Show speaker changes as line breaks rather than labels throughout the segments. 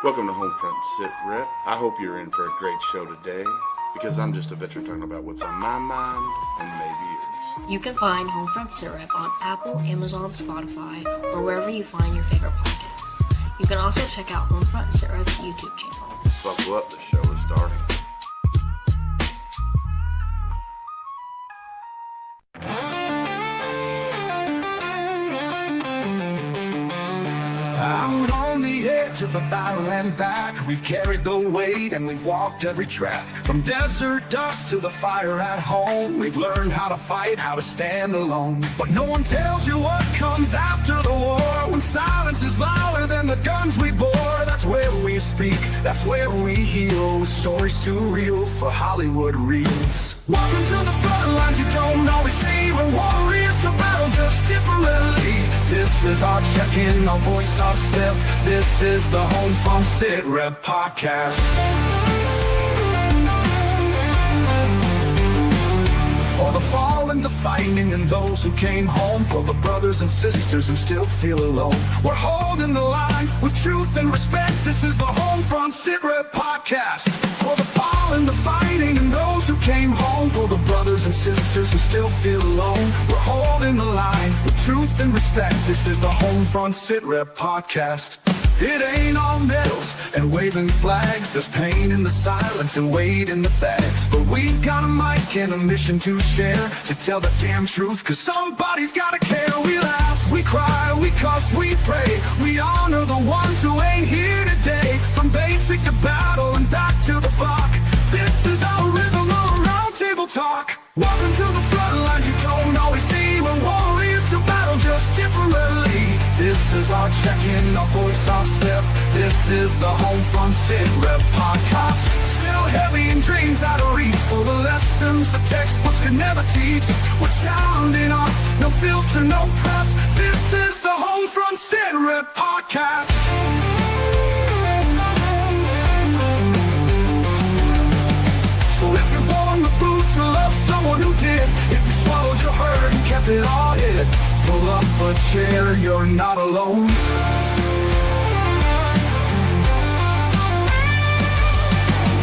Welcome to HomeFront Sitrep. I hope you're in for a great show today because I'm just a veteran talking about what's on my mind and maybe yours.
You can find HomeFront Sitrep on Apple, Amazon, Spotify, or wherever you find your favorite podcasts. You can also check out HomeFront Sitrep's YouTube channel.
Buckle up, the show is starting.
Out on the edge of the battle and back, we've carried the weight and we've walked every track. From desert dust to the fire at home, we've learned how to fight, how to stand alone. But no one tells you what comes after the war, when silence is louder than the guns we bore. That's where we speak, that's where we heal, stories too real for Hollywood reels. Welcome to the front lines you don't always see, when warriors to battle just differently. This is our check-in, our voice, our step. This is the HomeFront Sitrep podcast. For the fallen, the fighting, and those who came home. For the brothers and sisters who still feel alone. We're holding the line with truth and respect. This is the HomeFront Sitrep podcast. For the fallen, the fighting, and those who came home. For the brothers and sisters who still feel alone. We're holding the line with truth and respect. This is the HomeFront Sitrep podcast. It ain't all medals and waving flags. There's pain in the silence and weight in the facts. But we've got a mic and a mission to share, to tell the damn truth, cause somebody's gotta care. We laugh, we cry, we cuss, we pray. We honor the ones who ain't here today. From basic to battle and back to the block. This is our rhythm of round table talk. Welcome to the front lines you don't always see, when warriors to battle just differently. This is our check-in, our voice, our step. This is the HomeFront Sitrep podcast. Still heavy in dreams out of reach, for the lessons the textbooks could never teach. We're sounding off, no filter, no prep. This is the HomeFront Sitrep podcast. So if you've worn the boots or love someone who did, if you swallowed your hurt and kept it all hid, pull up a chair, you're not alone.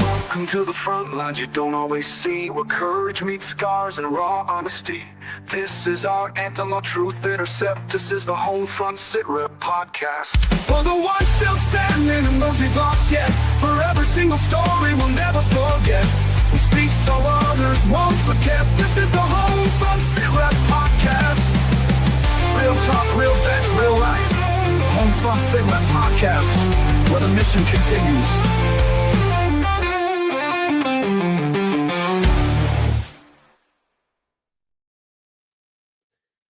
Welcome to the front lines you don't always see, where courage meets scars and raw honesty. This is our anthem, our truth intercept. This is the HomeFront Sitrep podcast. For the ones still standing and those we've lost yet, for every single story we'll never forget. We speak so others won't forget. This is the HomeFront Sitrep podcast. Real talk, real vets, real life. HomeFront Sitrep podcast, where the mission continues.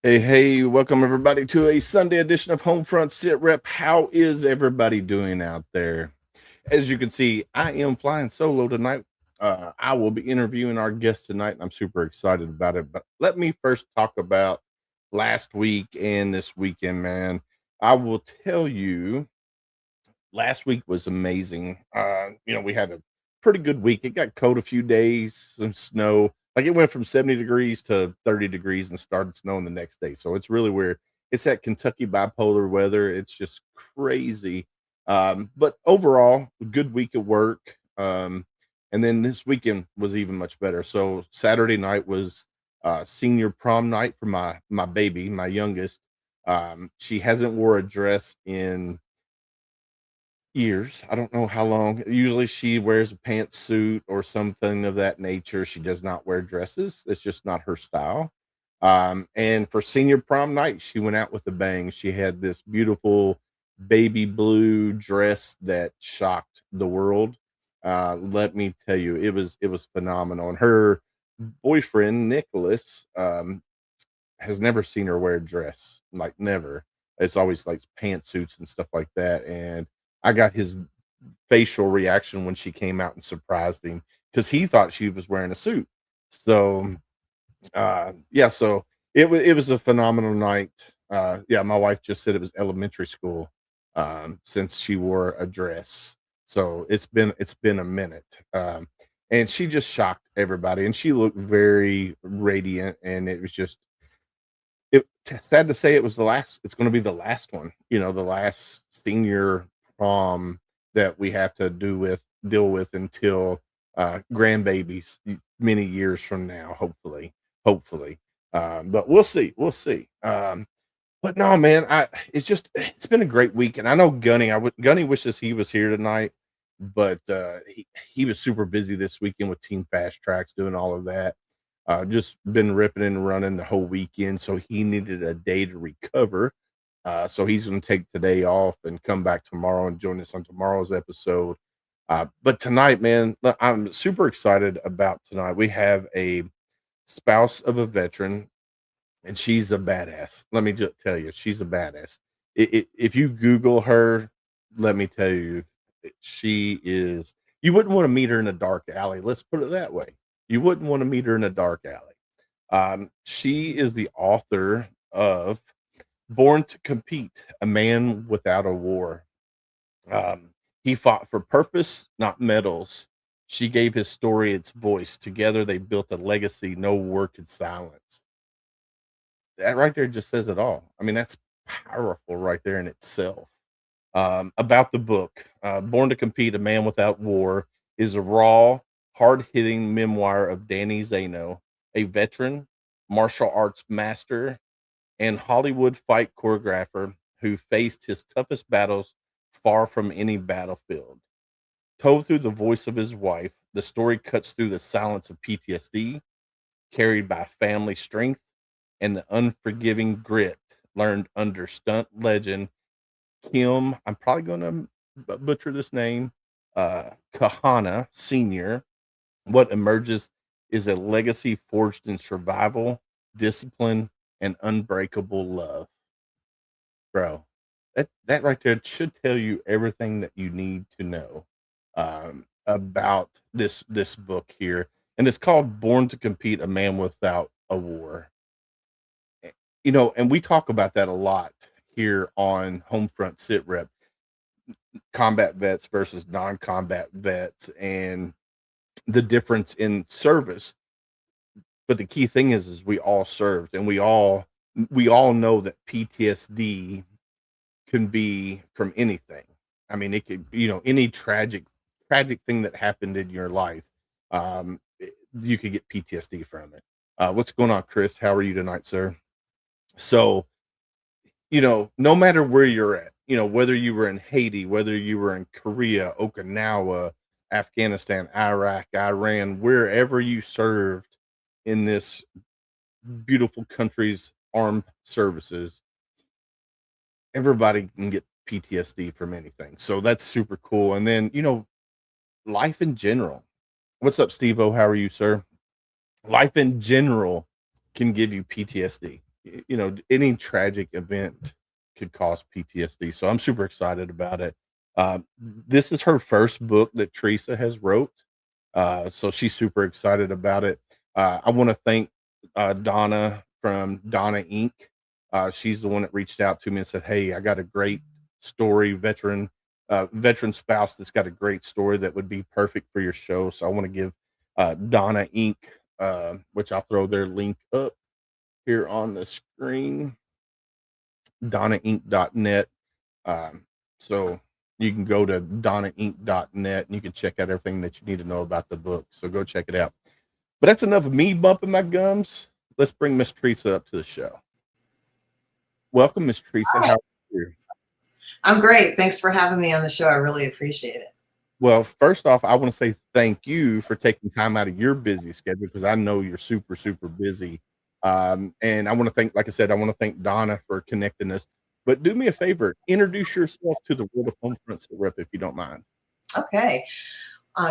Hey, welcome everybody to a Sunday edition of HomeFront Sitrep. How is everybody doing out there? As you can see, I am flying solo tonight. I will be interviewing our guest tonight, and I'm super excited about it. But let me first talk about last week and this weekend, man. I will tell you, last week was amazing. We had a pretty good week. It got cold a few days, some snow. Like it went from 70 degrees to 30 degrees and started snowing the next day. So it's really weird. It's that Kentucky bipolar weather. It's just crazy. But overall, a good week at work. And then this weekend was even much better. So Saturday night was senior prom night for my baby, my youngest. She hasn't wore a dress in years. I don't know how long. Usually she wears a pantsuit or something of that nature. She does not wear dresses. It's just not her style. And for senior prom night, she went out with a bang. She had this beautiful baby blue dress that shocked the world. Let me tell you, it was phenomenal. And her boyfriend, Nicholas, has never seen her wear a dress, like never. It's always like pantsuits and stuff like that. And I got his facial reaction when she came out and surprised him because he thought she was wearing a suit. So, so it was a phenomenal night. My wife just said it was elementary school since she wore a dress. So it's been a minute. And she just shocked everybody, and she looked very radiant, and it was just sad to say it's going to be the last one, the last senior prom that we have to deal with until grandbabies many years from now, hopefully. But we'll see. But no, man, it's been a great week, and I know Gunny wishes he was here tonight, but he was super busy this weekend with Team Fast Tracks doing all of that. Just been ripping and running the whole weekend, so he needed a day to recover. So he's going to take today off and come back tomorrow and join us on tomorrow's episode. But tonight, man, I'm super excited about tonight. We have a spouse of a veteran, and she's a badass. Let me just tell you, she's a badass. If you Google her, let me tell you, she is. You wouldn't want to meet her in a dark alley. Let's put it that way. You wouldn't want to meet her in a dark alley. She is the author of Born to Compete, A Man Without a War. He fought for purpose, not medals. She gave his story its voice. Together, they built a legacy no war could silence. That right there just says it all. I mean, that's powerful right there in itself. About the book, Born to Compete, A Man Without War is a raw, hard-hitting memoir of Danny Zaino, a veteran, martial arts master, and Hollywood fight choreographer who faced his toughest battles far from any battlefield. Told through the voice of his wife, the story cuts through the silence of PTSD, carried by family strength and the unforgiving grit learned under stunt legend Kim. I'm probably going to butcher this name, Kahana Sr. What emerges is a legacy forged in survival, discipline, and unbreakable love. Bro, that right there should tell you everything that you need to know about this book here. And it's called Born to Compete, A Man Without a War. You know, and we talk about that a lot here on Homefront Sitrep, combat vets versus non-combat vets and the difference in service. But the key thing is we all served, and we all know that PTSD can be from anything. I mean, it could, any tragic thing that happened in your life, you could get PTSD from it. What's going on, Chris? How are you tonight, sir? So, no matter where you're at, whether you were in Haiti, whether you were in Korea, Okinawa, Afghanistan, Iraq, Iran, wherever you served in this beautiful country's armed services, everybody can get PTSD from anything. So that's super cool. And then, life in general. What's up, Steve-O? How are you, sir? Life in general can give you PTSD. Any tragic event could cause PTSD. So I'm super excited about it. This is her first book that Theresa has wrote. So she's super excited about it. I want to thank Donna from Donna Inc. She's the one that reached out to me and said, "Hey, I got a great story, veteran spouse that's got a great story that would be perfect for your show." So I want to give Donna Inc., which I'll throw their link up here on the screen, donnainc.net. So you can go to donnainc.net and you can check out everything that you need to know about the book. So go check it out. But that's enough of me bumping my gums. Let's bring Miss Theresa up to the show. Welcome, Miss Theresa.
Hi.
How are you?
I'm great. Thanks for having me on the show. I really appreciate it.
Well, first off, I want to say thank you for taking time out of your busy schedule because I know you're super, super busy. And I want to thank, like I said, I want to thank Donna for connecting us. But do me a favor, introduce yourself to the world of Homefront Sitrep if you don't mind.
Okay.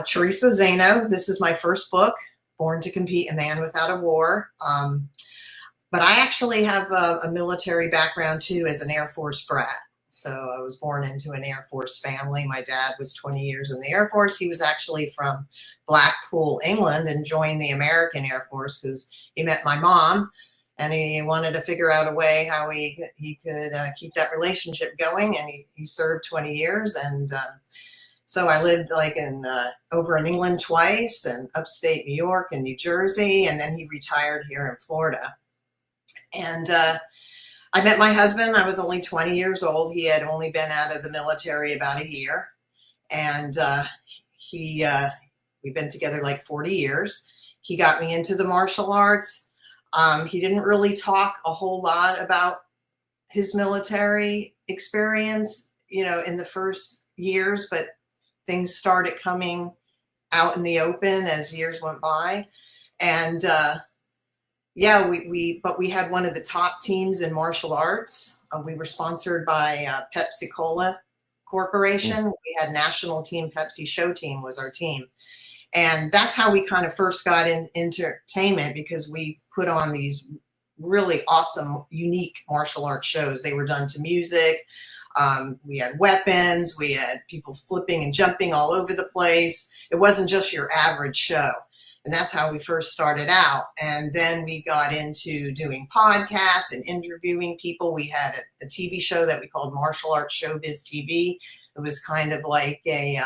Theresa Zaino. This is my first book, Born to Compete, A Man Without a War. But I actually have a military background too as an Air Force brat. So I was born into an Air Force family. My dad was 20 years in the Air Force. He was actually from Blackpool, England, and joined the American Air Force because he met my mom and he wanted to figure out a way how he could keep that relationship going. And he served 20 years. And so I lived over in England twice and upstate New York and New Jersey. And then he retired here in Florida. And I met my husband. I was only 20 years old. He had only been out of the military about a year. And he we've been together like 40 years. He got me into the martial arts. He didn't really talk a whole lot about his military experience, in the first years, but things started coming out in the open as years went by. And yeah, but we had one of the top teams in martial arts. We were sponsored by Pepsi Cola Corporation. We had national team. Pepsi Show Team was our team. And that's how we kind of first got in entertainment, because we put on these really awesome, unique martial arts shows. They were done to music. We had weapons. We had people flipping and jumping all over the place. It wasn't just your average show. And that's how we first started out. And then we got into doing podcasts and interviewing people. We had a TV show that we called Martial Arts Showbiz TV. It was kind of like a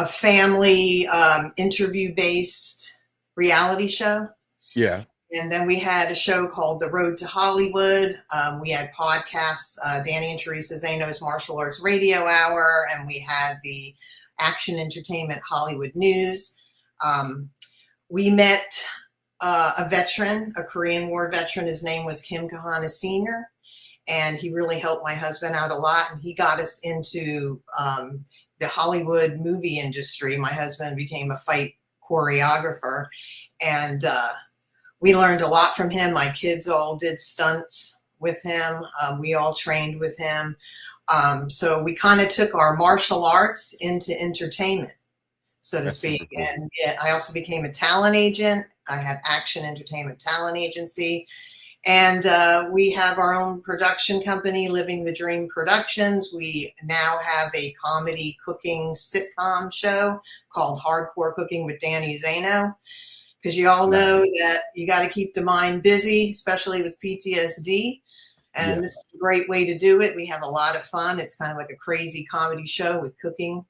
family interview-based reality show.
Yeah.
And then we had a show called The Road to Hollywood. We had podcasts, Danny and Theresa Zaino's Martial Arts Radio Hour, and we had the Action Entertainment Hollywood News. We met a veteran, a Korean War veteran. His name was Kim Kahana Sr., and he really helped my husband out a lot, and he got us into the Hollywood movie industry. My husband became a fight choreographer, and we learned a lot from him. My kids all did stunts with him. We all trained with him. So we kind of took our martial arts into entertainment, so to speak. Cool. And yeah, I also became a talent agent. I have Action Entertainment Talent Agency. And we have our own production company, Living the Dream Productions. We now have a comedy cooking sitcom show called Hardcore Cooking with Danny Zaino. Because you all know that you got to keep the mind busy, especially with PTSD. And This is a great way to do it. We have a lot of fun. It's kind of like a crazy comedy show with cooking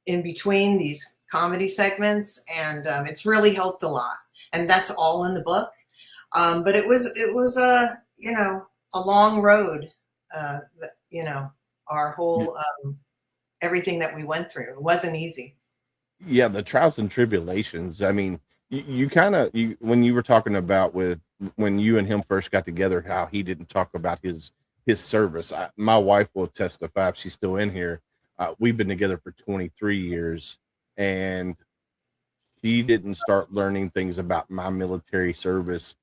in between these comedy segments. And it's really helped a lot. And that's all in the book. But it was a long road, our whole, everything that we went through. It wasn't easy.
Yeah, the trials and tribulations. I mean, you when you were talking about when you and him first got together, how he didn't talk about his service. My wife will testify, if she's still in here. We've been together for 23 years, and she didn't start learning things about my military service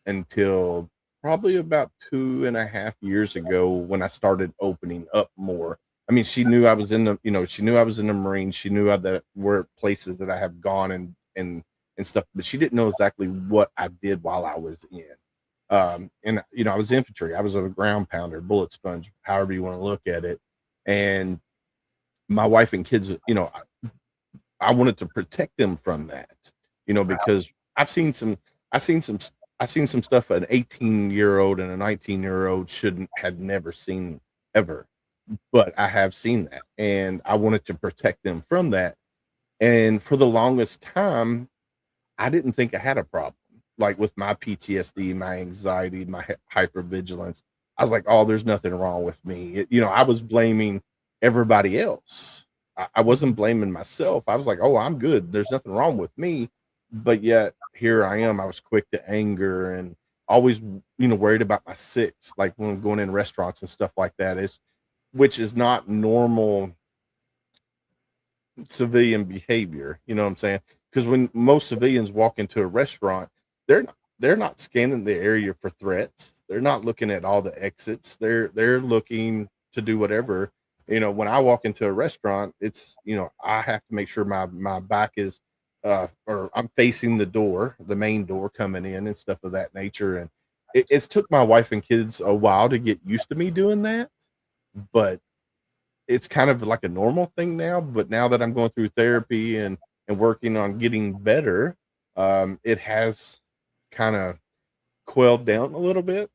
until probably about 2.5 years ago, when I started opening up more. I mean, she knew I was in the, she knew I was in the Marines. She knew that were places that I have gone and stuff, but she didn't know exactly what I did while I was in. And I was infantry. I was a ground pounder, bullet sponge, however you want to look at it. And my wife and kids, I wanted to protect them from that, because I've seen some stuff an 18-year-old and a 19-year-old had never seen ever. But I have seen that, and I wanted to protect them from that. And for the longest time, I didn't think I had a problem, like with my PTSD, my anxiety, my hypervigilance. I was like, oh, there's nothing wrong with me. I was blaming everybody else. I wasn't blaming myself. I was like, oh, I'm good. There's nothing wrong with me. But yet here I am. I was quick to anger and always, worried about my six, like when I'm going in restaurants and stuff like that. Which is not normal civilian behavior, you know what I'm saying? Because when most civilians walk into a restaurant, they're not scanning the area for threats. They're not looking at all the exits. They're looking to do whatever. When I walk into a restaurant, it's I have to make sure my back is or I'm facing the door, the main door coming in and stuff of that nature. And it's took my wife and kids a while to get used to me doing that. But it's kind of like a normal thing now. But now that I'm going through therapy and working on getting better, it has kind of quelled down a little bit.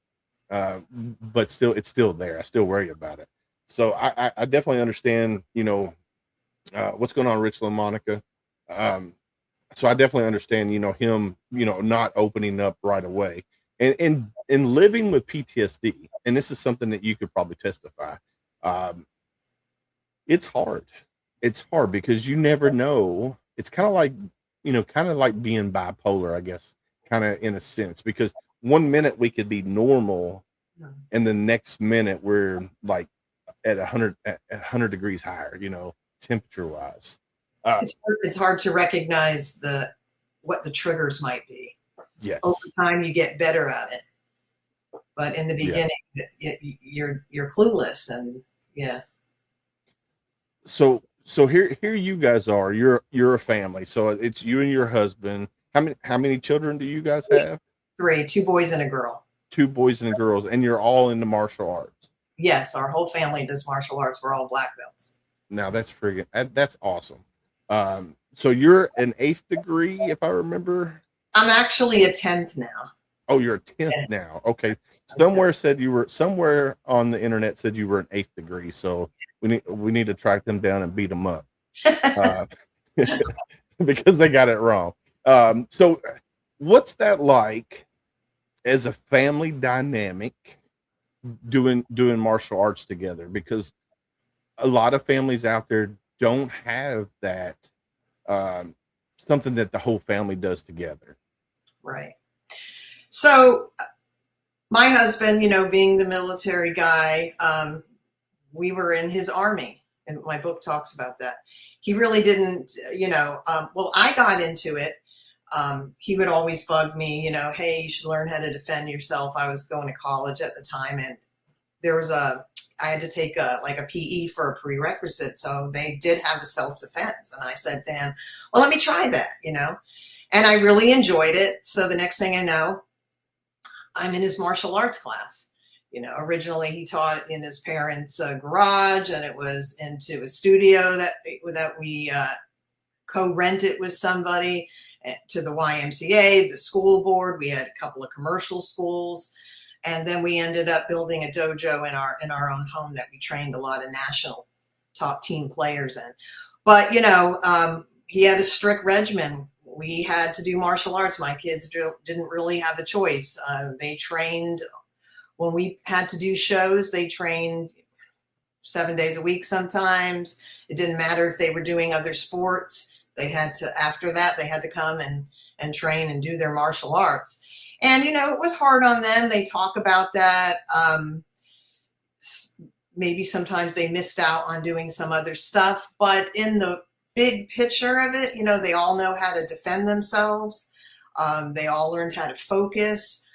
But still, it's still there. I still worry about it. So I definitely understand, what's going on, Richland, Monica. So I definitely understand, him, not opening up right away and living with PTSD. And this is something that you could probably testify. It's hard. It's hard because you never know. It's kind of like, kind of like being bipolar, I guess, kind of in a sense, because one minute we could be normal and the next minute we're like at 100 degrees higher, temperature wise.
It's hard to recognize what the triggers might be. Over
Yes.
time, you get better at it, but in the
Yeah.
beginning, you're clueless, and yeah.
So here you guys are. You're a family. So it's you and your husband. How many children do you guys have?
Three, two boys and a girl.
Two boys and girls, and you're all into martial arts.
Yes, our whole family does martial arts. We're all black belts.
Now that's awesome. So you're an 8th degree, if I remember.
I'm actually a 10th now.
Oh, you're a 10th now. Okay. Somewhere on the internet said you were an 8th degree. So we need to track them down and beat them up because they got it wrong. So what's that like as a family dynamic doing martial arts together? Because a lot of families out there don't have that something that the whole family does together.
Right. So my husband, being the military guy, we were in his army, and my book talks about that. He really didn't, well, I got into it. He would always bug me, hey, you should learn how to defend yourself. I was going to college at the time, and I had to take a PE for a prerequisite. So they did have a self-defense. And I said to him, well, let me try that, and I really enjoyed it. So the next thing I know, I'm in his martial arts class. Originally he taught in his parents' garage, and it was into a studio that we co-rented with somebody, to the YMCA, the school board. We had a couple of commercial schools, and then we ended up building a dojo in our own home that we trained a lot of national top team players in. But he had a strict regimen. We had to do martial arts. My kids didn't really have a choice. They trained when we had to do shows. They trained 7 days a week sometimes. It didn't matter if they were doing other sports. After that, they had to come and train and do their martial arts. And, it was hard on them. They talk about that. Maybe sometimes they missed out on doing some other stuff, but in the big picture of it, they all know how to defend themselves. They all learned how to focus,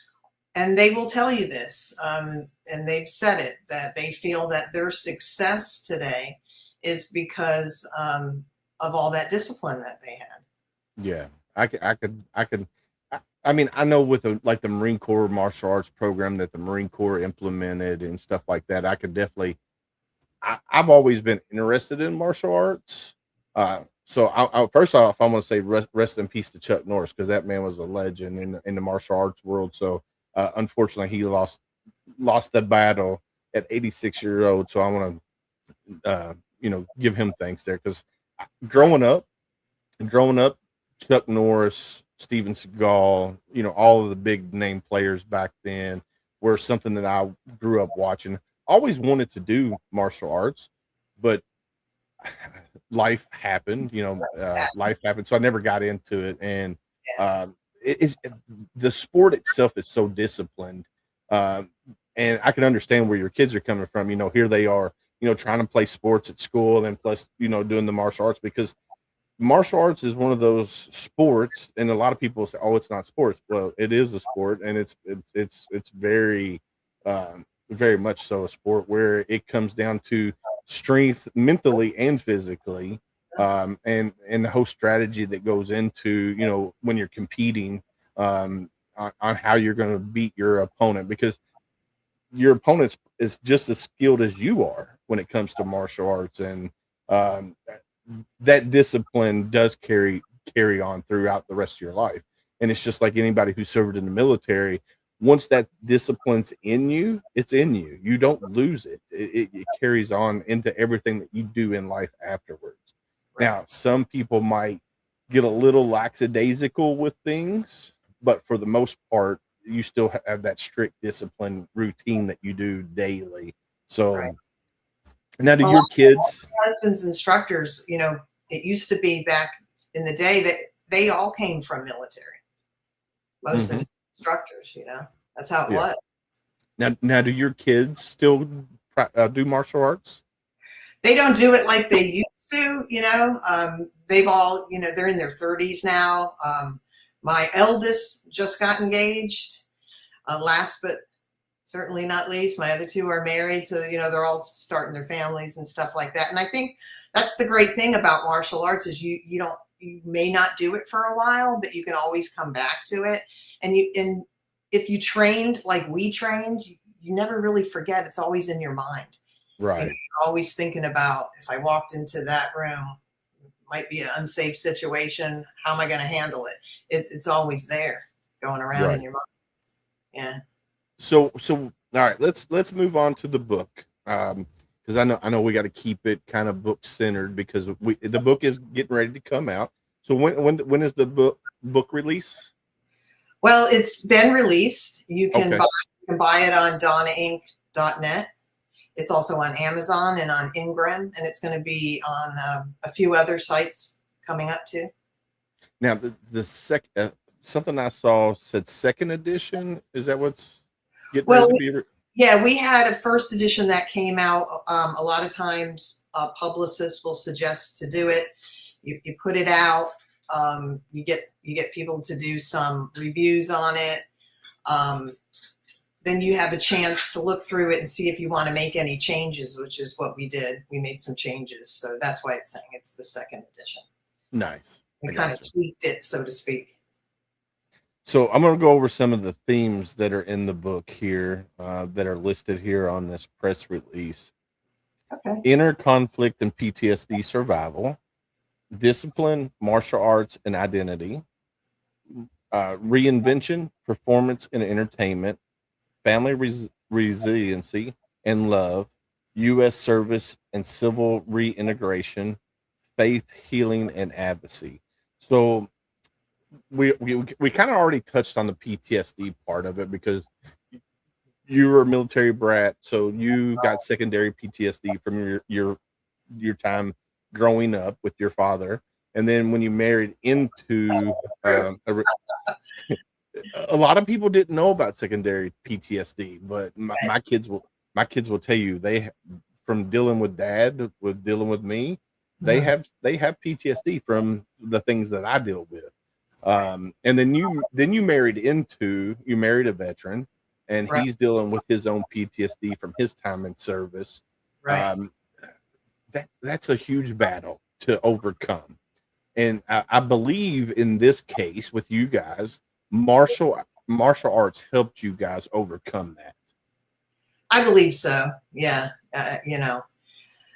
and they will tell you this. And they've said it, that they feel that their success today is because of all that discipline that they had.
Yeah, I mean, I know with the Marine Corps martial arts program that the Marine Corps implemented and stuff like that, I could definitely. I've always been interested in martial arts. So first off, I want to say rest in peace to Chuck Norris, because that man was a legend in the martial arts world. So unfortunately, he lost the battle at 86 years old. So I want to give him thanks there, because growing up, Chuck Norris, Steven Seagal, all of the big name players back then were something that I grew up watching. Always wanted to do martial arts, but life happened, life happened. So I never got into it. And the sport itself is so disciplined. And I can understand where your kids are coming from. Here they are, trying to play sports at school, and plus, doing the martial arts, because martial arts is one of those sports, and a lot of people say, oh, it's not sports. Well, it is a sport, and it's very very much so a sport, where it comes down to strength mentally and physically, and the whole strategy that goes into when you're competing, on how you're going to beat your opponent, because your opponent is just as skilled as you are when it comes to martial arts. And that discipline does carry on throughout the rest of your life. And it's just like anybody who served in the military. Once that discipline's in you, it's in you. You don't lose it. It carries on into everything that you do in life afterwards. Right. Now, some people might get a little lackadaisical with things, but for the most part, you still have that strict discipline routine that you do daily. So, right. Now, do
A
your
lot
kids?
of my husband's instructors, it used to be back in the day that they all came from military. Most of
Mhm.
his instructors, that's how it
Yeah.
was.
Now, do your kids still do martial arts?
They don't do it like they used to, they've all, they're in their 30s now. My eldest just got engaged. Last but certainly not least, my other two are married. So, they're all starting their families and stuff like that. And I think that's the great thing about martial arts is you may not do it for a while, but you can always come back to it. And if you trained like we trained, you never really forget. It's always in your mind.
Right.
You're always thinking about, if I walked into that room, it might be an unsafe situation. How am I going to handle it? It's always there going around in your mind. Yeah.
So all right, let's move on to the book. Because I know we got to keep it kind of book centered because the book is getting ready to come out. So when is the book release?
Well, it's been released. You can
Okay.
buy it on donnainc.net. It's also on Amazon and on Ingram, and it's going to be on a few other sites coming up too.
Now the something I saw said second edition. Is that what's getting ready to be?
Yeah, we had a first edition that came out. A lot of times, publicists will suggest to do it. You put it out. You get people to do some reviews on it. Then you have a chance to look through it and see if you want to make any changes, which is what we did. We made some changes, so that's why it's saying it's the second edition.
Nice.
We kind of tweaked it, so to speak.
So I'm going to go over some of the themes that are in the book here that are listed here on this press release.
Okay.
Inner conflict and PTSD survival, discipline, martial arts, and identity, reinvention, performance and entertainment, family resiliency and love, U.S. service and civil reintegration, faith, healing, and advocacy. So we kind of already touched on the PTSD part of it because you were a military brat, so you got secondary PTSD from your time growing up with your father, and then when you married into a lot of people didn't know about secondary PTSD, but my kids will tell you from dealing with dad, with dealing with me, they have PTSD from the things that I deal with. And then you married a veteran, and he's dealing with his own PTSD from his time in service.
Right.
That's a huge battle to overcome. And I believe in this case with you guys, martial arts helped you guys overcome that.
I believe so. Yeah.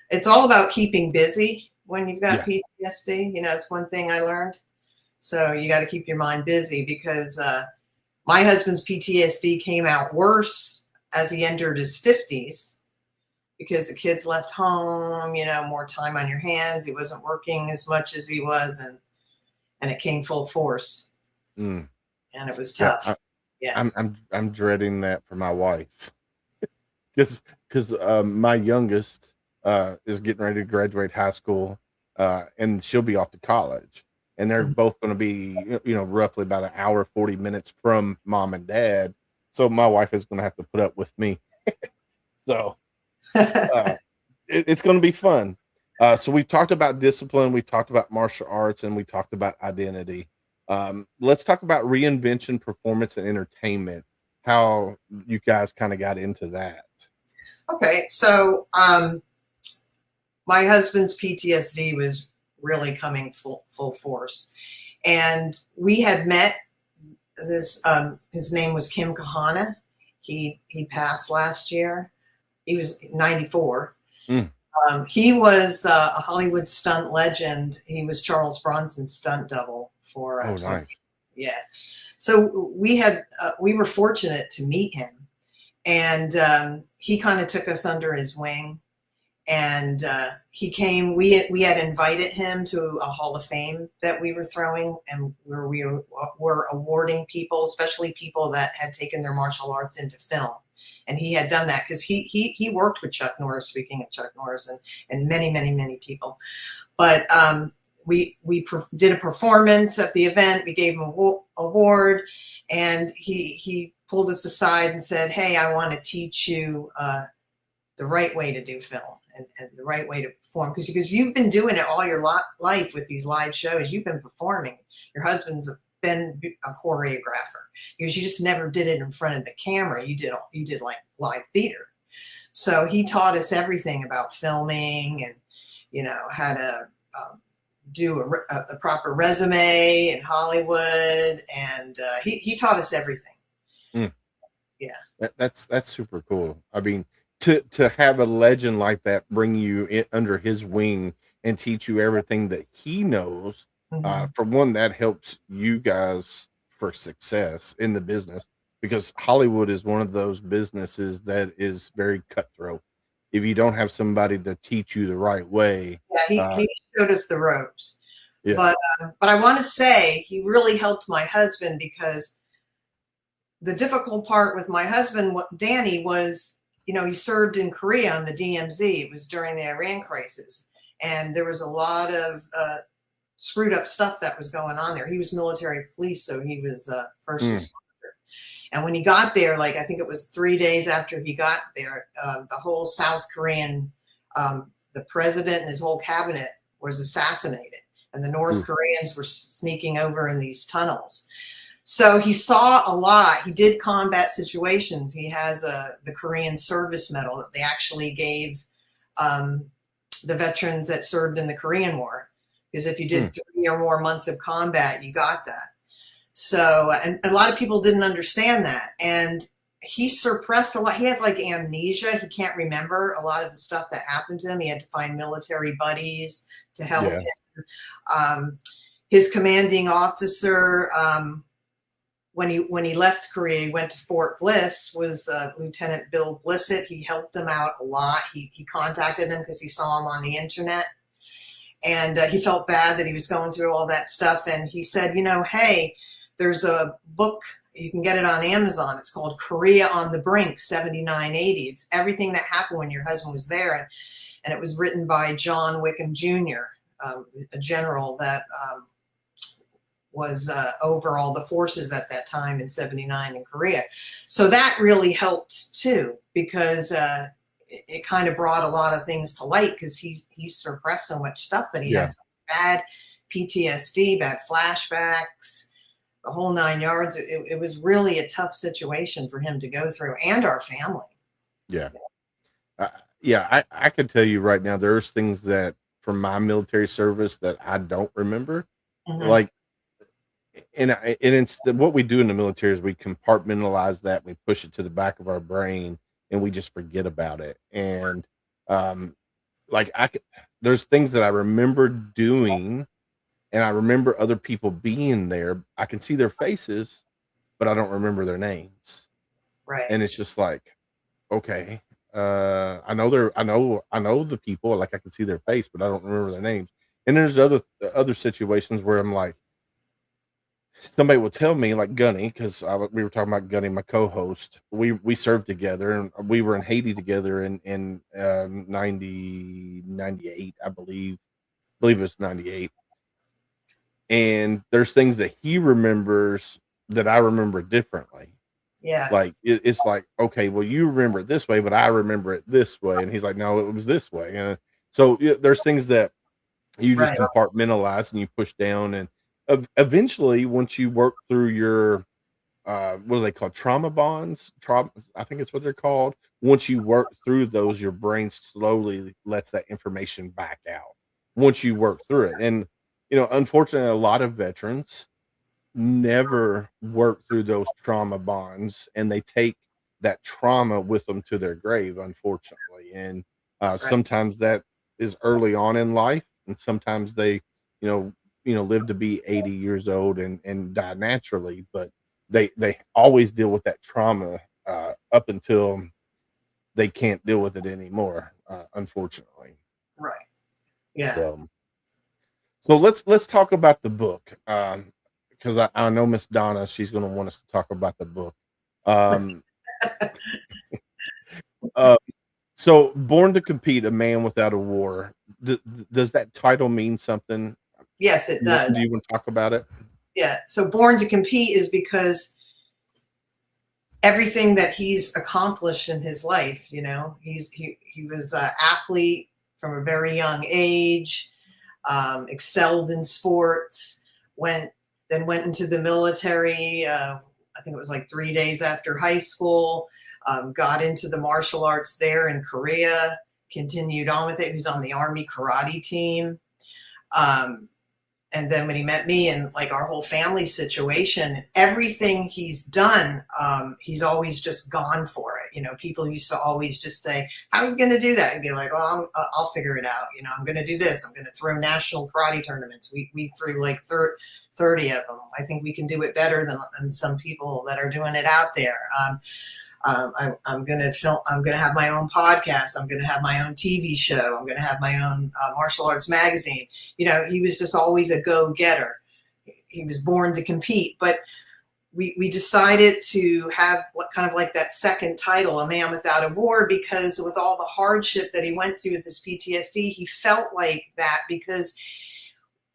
It's all about keeping busy when you've got PTSD. It's one thing I learned. So you got to keep your mind busy because my husband's PTSD came out worse as he entered his 50s because the kids left home, more time on your hands. He wasn't working as much as he was, and it came full force. And it was tough. Yeah.
I'm dreading that for my wife because my youngest is getting ready to graduate high school, and she'll be off to college. And they're both going to be, roughly about an hour, 40 minutes from mom and dad. So my wife is going to have to put up with me. So it's going to be fun. So we talked about discipline, we talked about martial arts, and we talked about identity. Let's talk about reinvention, performance, and entertainment. How you guys kind of got into that.
Okay. So my husband's PTSD was really coming full force. And we had met this, his name was Kim Kahana. He passed last year. He was 94. He was a Hollywood stunt legend. He was Charles Bronson's stunt double for
nice.
Yeah. So we were fortunate to meet him, and he kind of took us under his wing, and he came. We had invited him to a Hall of Fame that we were throwing, and where we were awarding people, especially people that had taken their martial arts into film. And he had done that because he worked with Chuck Norris. Speaking of Chuck Norris, and many people, but we did a performance at the event. We gave him an award, and he pulled us aside and said, "Hey, I want to teach you the right way to do film and the right way to perform, because you've been doing it all your life with these live shows. You've been performing. Your husband's been a choreographer. You just never did it in front of the camera. You did like live theater." So he taught us everything about filming and, how to do a proper resume in Hollywood. And he taught us everything.
Mm.
Yeah.
That's super cool. I mean, to have a legend like that bring you under his wing and teach you everything that he knows, for one, that helps you guys for success in the business, because Hollywood is one of those businesses that is very cutthroat. If you don't have somebody to teach you the right way,
he showed us the ropes.
Yeah.
But I want to say he really helped my husband, because the difficult part with my husband, Danny, was, he served in Korea on the DMZ. It was during the Iran crisis. And there was a lot of screwed up stuff that was going on there. He was military police, so he was first responder. And when he got there, like, I think it was 3 days after he got there, the whole South Korean, the president and his whole cabinet was assassinated. And the North Koreans were sneaking over in these tunnels. So he saw a lot. He did combat situations. He has the Korean Service Medal that they actually gave the veterans that served in the Korean War. Because if you did 3 or more months of combat, you got that. So, and a lot of people didn't understand that. And he suppressed a lot. He has like amnesia. He can't remember a lot of the stuff that happened to him. He had to find military buddies to help him. His commanding officer, when he left Korea, he went to Fort Bliss, was Lieutenant Bill Blissett. He helped him out a lot. He contacted him because he saw him on the internet. And he felt bad that he was going through all that stuff. And he said, hey, there's a book, you can get it on Amazon. It's called Korea on the Brink, 7980. It's everything that happened when your husband was there. And it was written by John Wickham Jr., a general that was over all the forces at that time in 79 in Korea. So that really helped too, because it kind of brought a lot of things to light, because he suppressed so much stuff, but he had some bad PTSD, bad flashbacks, the whole 9 yards. It was really a tough situation for him to go through, and our family.
Yeah. I can tell you right now, there's things that from my military service that I don't remember. Like, and it's what we do in the military is we compartmentalize that, we push it to the back of our brain, and we just forget about it. And there's things that I remember doing, and I remember other people being there. I can see their faces, but I don't remember their names.
Right.
And it's just like, okay, I know the people, like I can see their face, but I don't remember their names. And there's other situations where I'm like, somebody will tell me, like Gunny, because we were talking about Gunny, my co-host. We served together, and we were in Haiti together in 98, I believe it was 98. And there's things that he remembers that I remember differently.
Yeah.
Like it's like, okay, well, you remember it this way, but I remember it this way. And he's like, no, it was this way. And so there's things that you just compartmentalize and you push down, and eventually, once you work through your, what are they called? Trauma bonds. I think it's what they're called. Once you work through those, your brain slowly lets that information back out. Once you work through it, and unfortunately, a lot of veterans never work through those trauma bonds, and they take that trauma with them to their grave, unfortunately. And sometimes that is early on in life, and sometimes they, live to be 80 years old and die naturally, but they always deal with that trauma up until they can't deal with it anymore, unfortunately.
Right. Yeah.
So let's talk about the book, because I know Miss Donna, she's going to want us to talk about the book. Um, uh, so Born to Compete, a man without a war. Does that title mean something?
Yes, it does.
Do you want to talk about it?
Yeah. So Born to Compete is because everything that he's accomplished in his life, you know, he was an athlete from a very young age, excelled in sports, went into the military. I think it was like 3 days after high school, got into the martial arts there in Korea, continued on with it. He was on the Army karate team. And then when he met me and like our whole family situation, everything he's done, he's always just gone for it. You know, people used to always just say, how are you going to do that? And be like, oh, I'll figure it out. You know, I'm going to do this. I'm going to throw national karate tournaments. We threw like 30 of them. I think we can do it better than some people that are doing it out there. I'm going to film. I'm going to have my own podcast. I'm going to have my own TV show. I'm going to have my own martial arts magazine. You know, he was just always a go-getter. He was born to compete. But we decided to have kind of like that second title, A Man Without a War, because with all the hardship that he went through with this PTSD, he felt like that because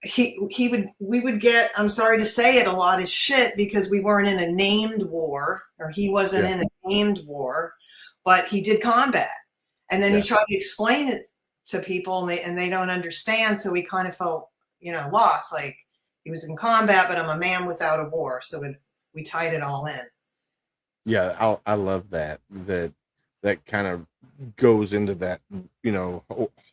we would get, I'm sorry to say it, a lot of shit because we weren't in a named war, or he wasn't in a named war, but he did combat. And then he tried to explain it to people and they don't understand. So we kind of felt, you know, lost, like he was in combat, but I'm a man without a war. So we tied it all in.
Yeah, I love that kind of goes into that, you know,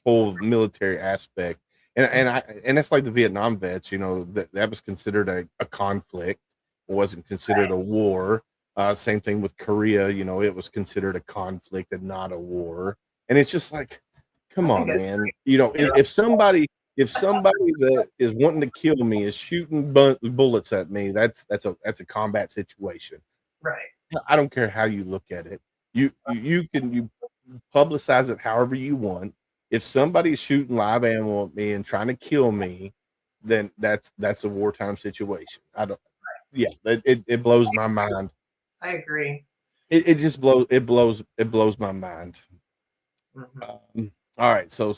whole military aspect. And it's like the Vietnam vets, you know, that was considered a conflict. It wasn't considered a war. Same thing with Korea, you know, it was considered a conflict and not a war. And it's just like, come on, man. You know, if somebody that is wanting to kill me is shooting bullets at me, that's a combat situation.
Right.
I don't care how you look at it. You publicize it however you want. If somebody's shooting live ammo at me and trying to kill me, then that's a wartime situation. I don't. Yeah, it blows my mind.
I agree.
It just blows my mind.
Mm-hmm.
All right, so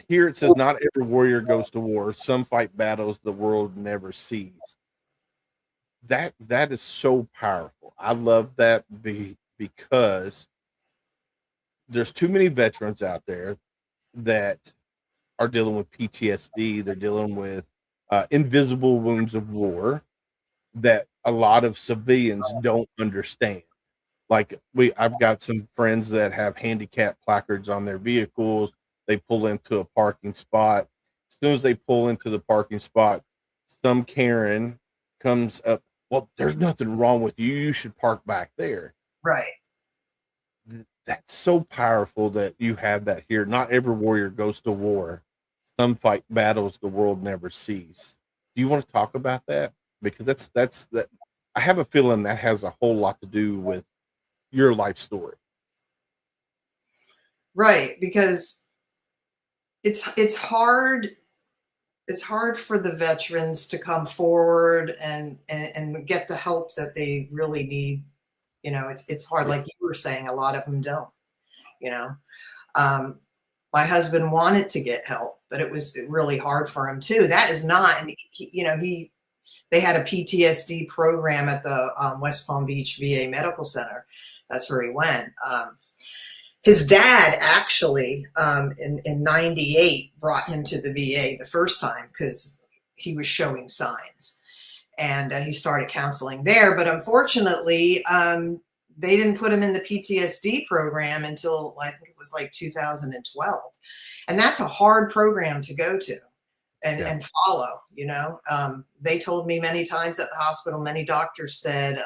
here it says, not every warrior goes to war. Some fight battles the world never sees. That is so powerful. I love that because there's too many veterans out there that are dealing with PTSD. They're dealing with invisible wounds of war that a lot of civilians don't understand. Like I've got some friends that have handicap placards on their vehicles. They pull into a parking spot. As soon as they pull into the parking spot, some Karen comes up. Well, there's nothing wrong with you. You should park back there.
Right.
That's so powerful that you have that here. Not every warrior goes to war. Some fight battles the world never sees. Do you want to talk about that? Because that's I have a feeling that has a whole lot to do with your life story.
Right, because it's hard for the veterans to come forward and get the help that they really need. You know, it's hard. Like you were saying, a lot of them don't, you know. My husband wanted to get help, but it was really hard for him too. That is not, they had a PTSD program at the West Palm Beach VA Medical Center. That's where he went. His dad actually, in 98, brought him to the VA the first time because he was showing signs. And he started counseling there. But unfortunately, they didn't put him in the PTSD program until I think it was like 2012. And that's a hard program to go to and follow, you know. They told me many times at the hospital, many doctors said,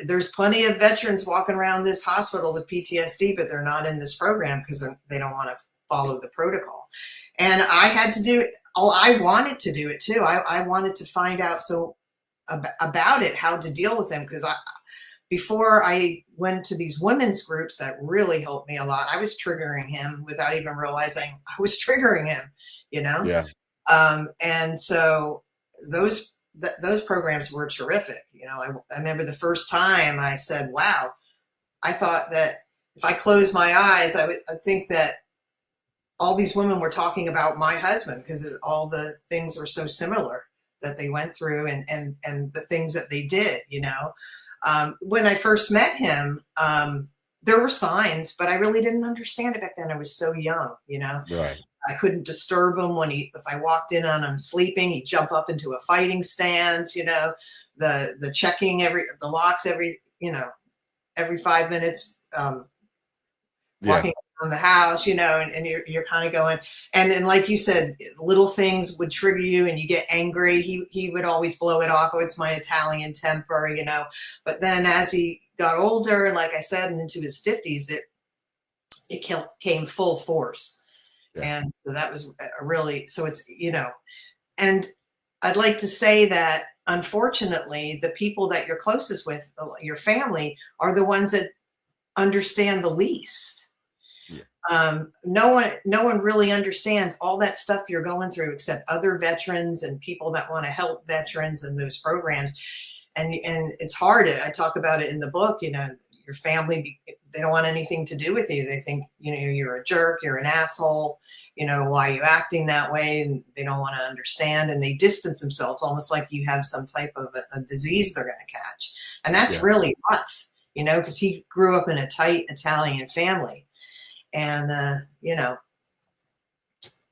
there's plenty of veterans walking around this hospital with PTSD, but they're not in this program because they don't want to follow the protocol. And I had to do it. I wanted to do it too. I wanted to find out about it, how to deal with them, because before I went to these women's groups that really helped me a lot, I was triggering him without even realizing I was triggering him, you know?
Yeah.
And so those programs were terrific. You know, I remember the first time I said, wow, I thought that if I closed my eyes, I'd think that all these women were talking about my husband because all the things were so similar that they went through and the things that they did, you know. When I first met him, there were signs, but I really didn't understand it back then. I was so young, you know.
Right.
I couldn't disturb him if I walked in on him sleeping, he'd jump up into a fighting stance, you know, the checking the locks every 5 minutes, walking around the house, you know, and you're kind of going, and like you said, little things would trigger you and you get angry. He would always blow it off. Oh, it's my Italian temper, you know. But then as he got older, like I said, and into his 50s, it came full force. Yeah. And so that was so it's, you know, and I'd like to say that unfortunately, the people that you're closest with, your family, are the ones that understand the least. Yeah. No one really understands all that stuff you're going through except other veterans and people that want to help veterans and those programs. And it's hard. I talk about it in the book, you know, your family, they don't want anything to do with you. They think, you know, you're a jerk, you're an asshole, you know, why are you acting that way? And they don't want to understand, and they distance themselves almost like you have some type of a disease they're going to catch. And that's really rough, you know, because he grew up in a tight Italian family. And, you know.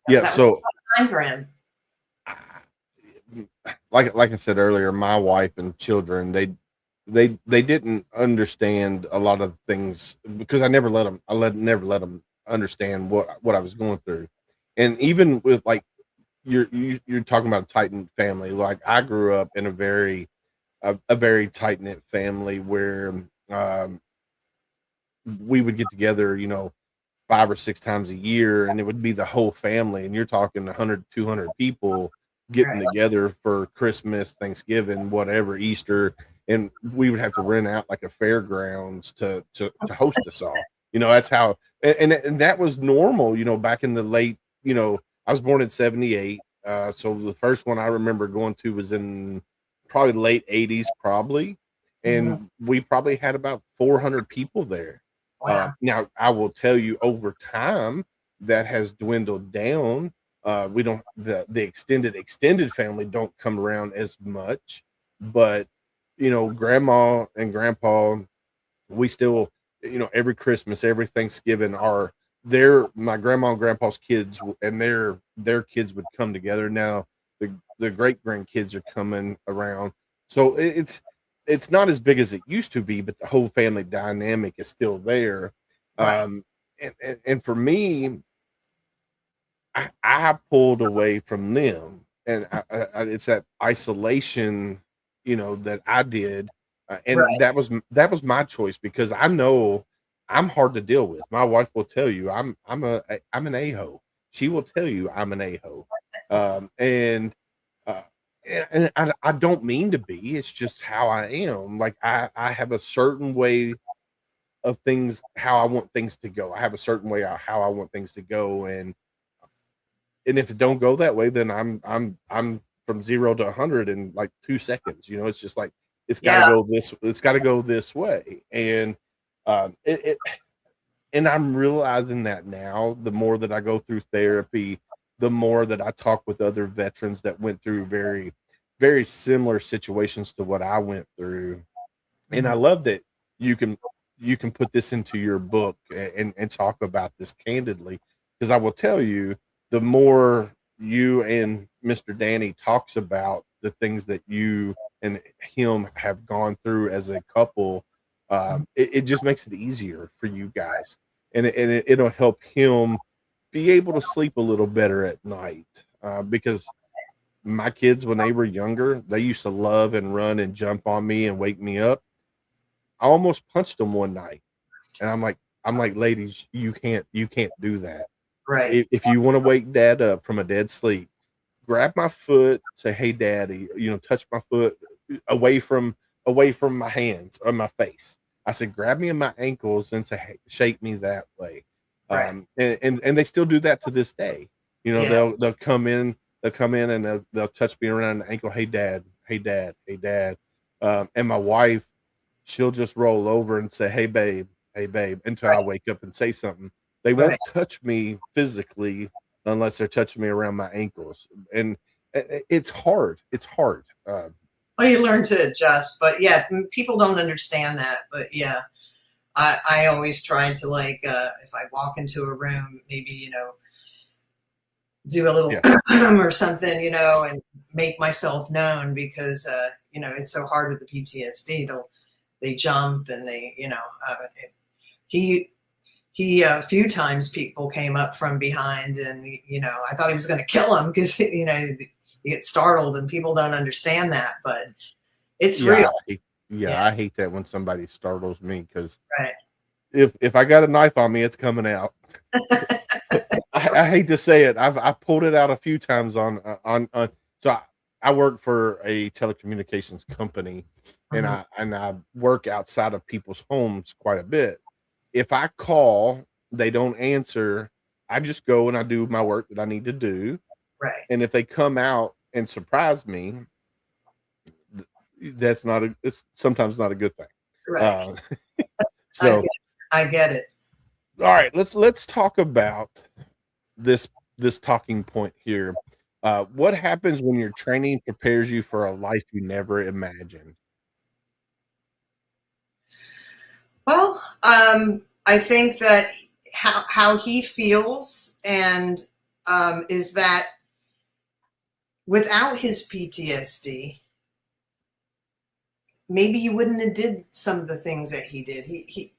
Yeah, so
time for him.
Like I said earlier, my wife and children, they didn't understand a lot of things because I never let them understand what I was going through. And even with like you're talking about a tight-knit family, like I grew up in a very tight-knit family where we would get together, you know, 5 or 6 times a year, and it would be the whole family, and you're talking 100, 200 people getting together for Christmas, Thanksgiving, whatever, Easter, and we would have to rent out like a fairgrounds to host us all. You know, that's how, and that was normal, you know, back in the late, you know, I was born in 78. So the first one I remember going to was in probably late 80s, probably. And we probably had about 400 people there. Wow. Now I will tell you, over time that has dwindled down. We don't, the extended family don't come around as much, but you know, grandma and grandpa, we still, you know, every Christmas, every Thanksgiving, my grandma and grandpa's kids and their kids would come together. Now the great grandkids are coming around, so it's not as big as it used to be, but the whole family dynamic is still there. Right. And for me, I pulled away from them, and it's that isolation, you know, that I did, and that was my choice because I know I'm hard to deal with. My wife will tell you I'm an a-hole. She will tell you I'm an a-hole, and I don't mean to be. It's just how I am. Like I have a certain way of things, how I want things to go. I have a certain way of how I want things to go, and if it don't go that way, then I'm from 0 to 100 in like 2 seconds. You know, it's just like it's got to go this way, and and I'm realizing that now. The more that I go through therapy, the more that I talk with other veterans that went through very, very similar situations to what I went through, and I love that you can put this into your book and talk about this candidly, because I will tell you, the more you and Mr. Danny talks about the things that you and him have gone through as a couple, it just makes it easier for you guys, and it'll help him be able to sleep a little better at night, because my kids, when they were younger, they used to love and run and jump on me and wake me up. I almost punched them one night, and I'm like, ladies, you can't do that.
Right.
If you want to wake dad up from a dead sleep, grab my foot, say, hey, daddy, you know, touch my foot away from away from my hands or my face. I said, grab me in my ankles and say, hey, shake me that way.
Right.
And they still do that to this day. You know,
Yeah.
they'll come in and they'll touch me around the ankle. Hey dad, hey dad, hey dad. And my wife, she'll just roll over and say, hey babe, until I
Right.
wake up and say something. They
Right.
won't touch me physically unless they're touching me around my ankles. And it's hard. It's hard.
Well, you learn to adjust, but yeah, people don't understand that. But yeah, I always try to like, if I walk into a room, maybe, do a little
Yeah.
or something, and make myself known because, it's so hard with the PTSD. They jump and he, a few times people came up from behind and, I thought he was going to kill him because, you get startled and people don't understand that, but it's
Yeah.
real. Yeah.
I hate that when somebody startles me because
Right.
if I got a knife on me, it's coming out. I hate to say it. I pulled it out a few times on. So I work for a telecommunications company, and
Mhm.
I work outside of people's homes quite a bit. If I call, they don't answer. I just go and I do my work that I need to do.
Right.
And if they come out and surprise me, that's not a. It's sometimes not a good thing.
Right.
Uh,
I
so
get, I get it.
all right, let's talk about this talking point here. What happens when your training prepares you for a life you never imagined?
Well, I think that how he feels and is that without his PTSD, maybe you wouldn't have did some of the things that he did. He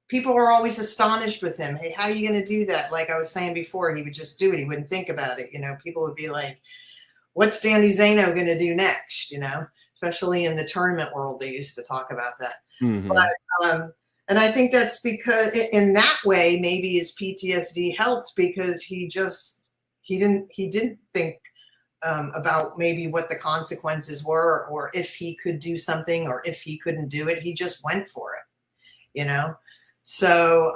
people are always astonished with him. Hey, how are you going to do that? Like I was saying before, he would just do it. He wouldn't think about it. People would be like, what's Danny Zaino going to do next? Especially in the tournament world, they used to talk about that.
Mhm.
But, and I think that's because in that way, maybe his PTSD helped because he didn't think about maybe what the consequences were or if he could do something or if he couldn't do it. He just went for it. So,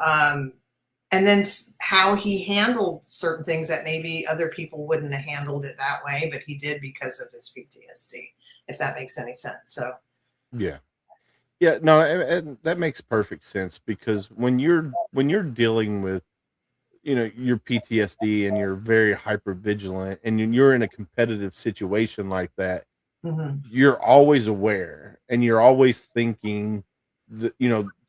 and then how he handled certain things that maybe other people wouldn't have handled it that way, but he did because of his PTSD, if that makes any sense. So,
Yeah. Yeah, no, and that makes perfect sense because when you're dealing with, your PTSD and you're very hyper vigilant and you're in a competitive situation like that,
mhm,
you're always aware and you're always thinking the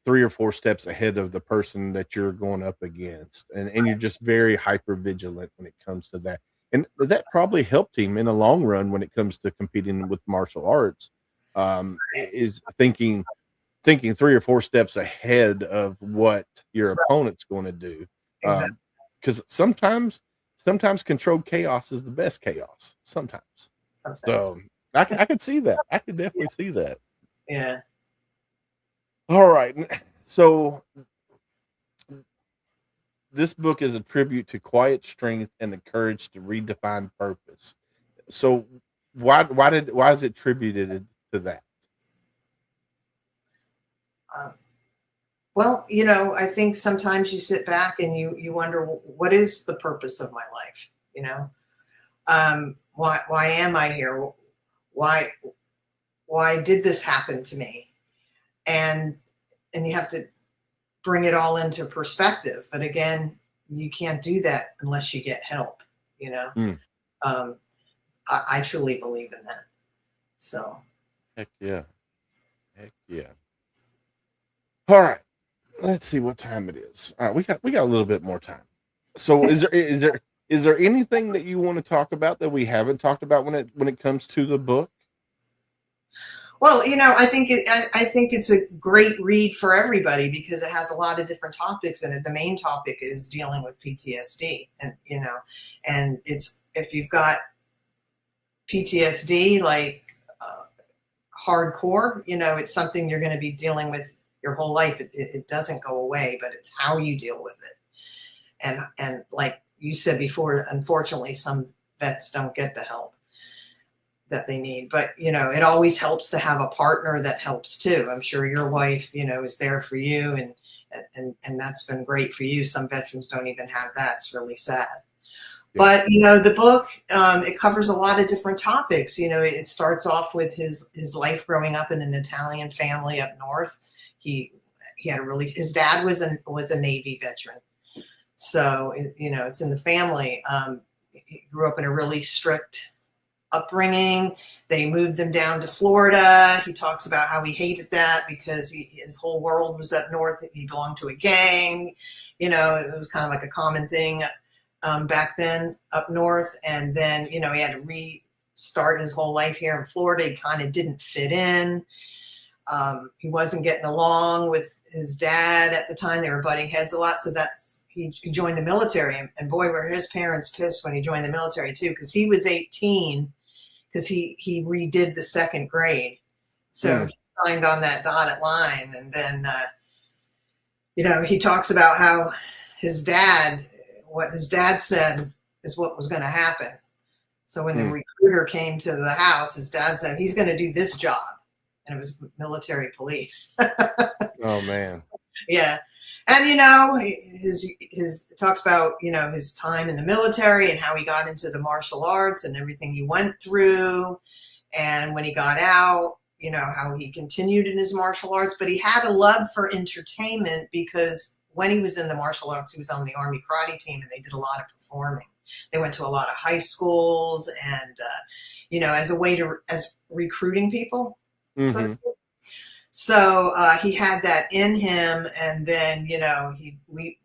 3 or 4 steps ahead of the person that you're going up against, and you're just very hyper vigilant when it comes to that, and that probably helped him in the long run when it comes to competing with martial arts, is thinking 3 or 4 steps ahead of what your
right,
opponent's gonna do,
exactly.
because sometimes controlled chaos is the best chaos, sometimes.
Something.
So, I could see that. I could definitely see that.
Yeah.
Alright, so this book is a tribute to quiet strength and the courage to redefine purpose. So, why is it tributed to that?
Um, well, I think sometimes you sit back and you wonder what is the purpose of my life? Why am I here? Why why did this happen to me? And you have to bring it all into perspective. But again, you can't do that unless you get help. You know,
Mm,
um, I truly believe in that. So,
heck yeah. Heck yeah. Alright. Let's see what time it is. All right, we got a little bit more time. So is there anything that you want to talk about that we haven't talked about when it comes to the book?
well, I think it's a great read for everybody because it has a lot of different topics in it. The main topic is dealing with PTSD, and it's if you've got PTSD like hardcore, it's something you're going to be dealing with your whole life. It doesn't go away, but it's how you deal with it. And like you said before, unfortunately, some vets don't get the help. that they need. But, you know, it always helps to have a partner that helps too. I'm sure your wife, you know, is there for you, and that's been great for you. Some veterans don't even have that. It's really sad.
Yeah.
But, you know, the book, it covers a lot of different topics. You know, it starts off with his life growing up in an Italian family up north. He had his dad was a Navy veteran. So, you know, it's in the family. He grew up in a really strict upbringing. They moved them down to Florida. He talks about how he hated that because his whole world was up north. He belonged to a gang. You know, it was kind of like a common thing back then up north. And then, you know, he had to restart his whole life here in Florida. He kind of didn't fit in. He wasn't getting along with his dad at the time. They were butting heads a lot. So he joined the military. And boy, were his parents pissed when he joined the military too, because he was 18, because he redid the second grade. So he signed on that dotted line. And then, you know, he talks about how what his dad said is what was going to happen. So when the recruiter came to the house, his dad said, he's going to do this job. And it was military police.
Oh man.
Yeah. And, you know, his talks about, you know, his time in the military and how he got into the martial arts and everything he went through. And when he got out, you know, how he continued in his martial arts, but he had a love for entertainment because when he was in the martial arts, he was on the Army karate team and they did a lot of performing. They went to a lot of high schools and, you know, as a way as recruiting people.
Mm-hmm.
So he had that in him. And then, you know, we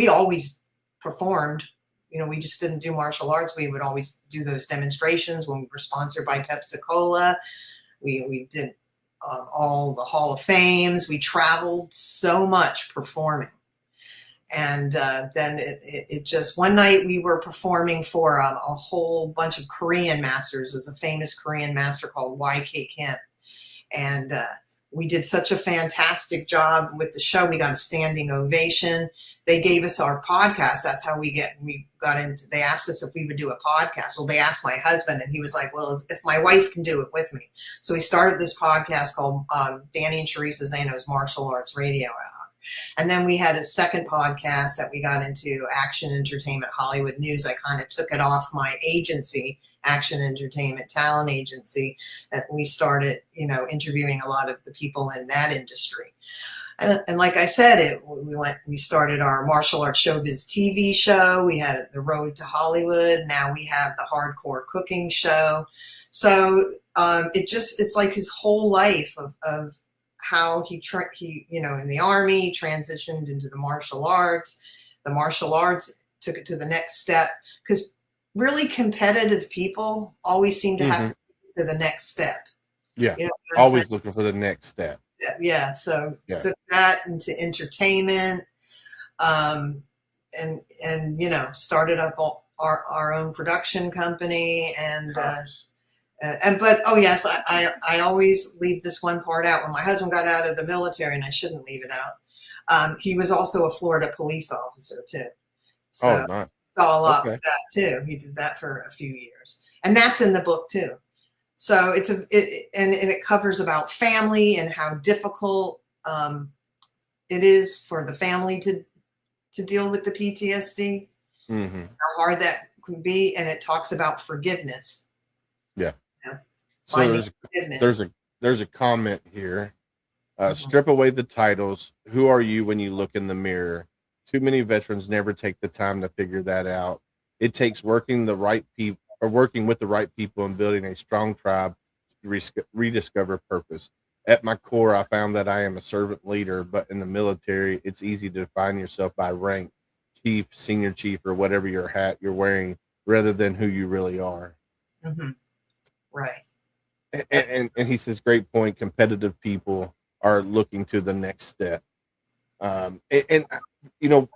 always performed, you know, we just didn't do martial arts. We would always do those demonstrations when we were sponsored by Pepsi Cola. We did all the Hall of Fames. We traveled so much performing. And then it just, one night we were performing for a whole bunch of Korean masters. There's a famous Korean master called YK Kim. And we did such a fantastic job with the show. We got a standing ovation. They gave us our podcast. That's how we got into, they asked us if we would do a podcast. Well, they asked my husband and he was like, well, if my wife can do it with me. So we started this podcast called Danny and Theresa Zaino's Martial Arts Radio Hour. And then we had a second podcast that we got into, Action Entertainment Hollywood News. I kind of took it off my agency, Action Entertainment Talent Agency, and we started, you know, interviewing a lot of the people in that industry. And like I said, we started our martial arts showbiz TV show. We had The Road to Hollywood. Now we have the Hardcore Cooking Show. So it's like his whole life of how he you know, in the Army, transitioned into the martial arts. The martial arts took it to the next step, because really competitive people always seem to have to get to the next step.
Yeah,
you know
always looking for the next step.
Yeah, so took that into entertainment, and you know, started up our own production company, but oh yes, I always leave this one part out. When my husband got out of the military, and I shouldn't leave it out, he was also a Florida police officer too. So
nice.
Saw a lot of that too. He did that for a few years, and that's in the book too. So it covers about family and how difficult it is for the family to deal with the PTSD, how hard that can be, and it talks about forgiveness.
Yeah.
So
there's a comment here. Strip away the titles. Who are you when you look in the mirror? Too many veterans never take the time to figure that out. It takes working with the right people and building a strong tribe to rediscover purpose. At my core, I found that I am a servant leader, but in the military, it's easy to define yourself by rank, chief, senior chief, or whatever your hat you're wearing, rather than who you really are.
Right.
And he says, great point. Competitive people are looking to the next step. And you know,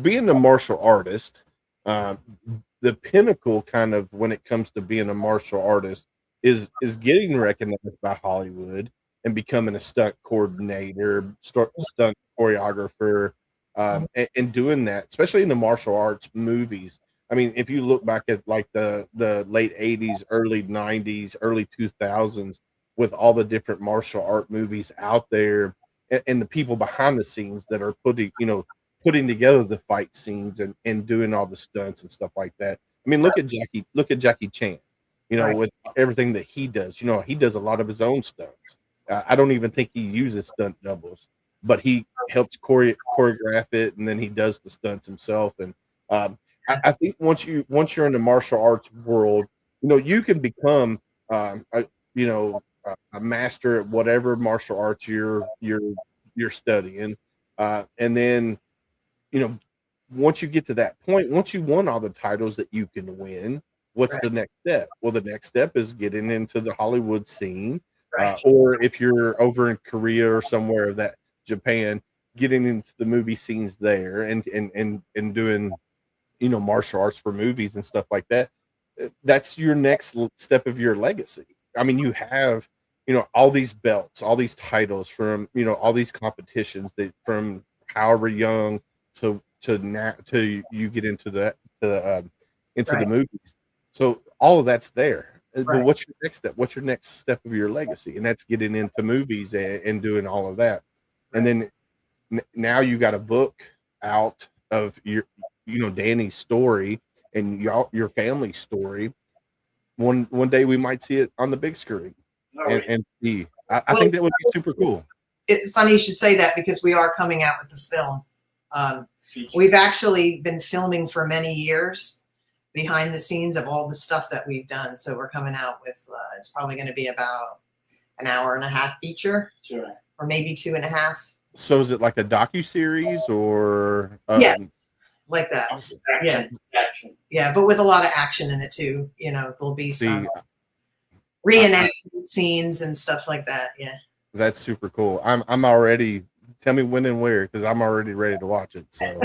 being a martial artist, the pinnacle kind of when it comes to being a martial artist is getting recognized by Hollywood and becoming a stunt coordinator, stunt choreographer, and doing that, especially in the martial arts movies. I mean, if you look back at like the late 80s, early 90s, early 2000s, with all the different martial art movies out there, and the people behind the scenes that are putting together the fight scenes and doing all the stunts and stuff like that. I mean, look at Jackie Chan,
Right.
with everything that he does. He does a lot of his own stunts. I don't even think he uses stunt doubles, but he helps choreograph it, and then he does the stunts himself. And I think once you're in the martial arts world, you can become a master at whatever martial arts you're studying, and then you know once you get to that point, once you won all the titles that you can win, what's
Right.
the next step? Well, the next step is getting into the Hollywood scene,
Right.
or if you're over in Korea or somewhere of that Japan, getting into the movie scenes there and doing martial arts for movies and stuff like that. That's your next step of your legacy. I mean, you have all these belts, all these titles from all these competitions that from however young to now to you get into into the
Right.
movies. So all of that's there. But
Right.
what's your next step? What's your next step of your legacy? And that's getting into movies and doing all of that. And then now you got a book out of Danny's story and your family's story. One day we might see it on the big screen and see. I
Well,
think that would be super cool.
it's funny you should say that because we are coming out with the film. We've actually been filming for many years behind the scenes of all the stuff that we've done. So we're coming out with, it's probably going to be about an hour and a half feature,
Sure.
or maybe 2.5.
So is it like a docu-series or
Yes, like that.
Awesome.
Action.
Yeah, but with a lot of action in it too. There'll be some
See,
reenactment scenes and stuff like that. Yeah.
that's super cool. I'm already, tell me when and where, because I'm already ready to watch it. So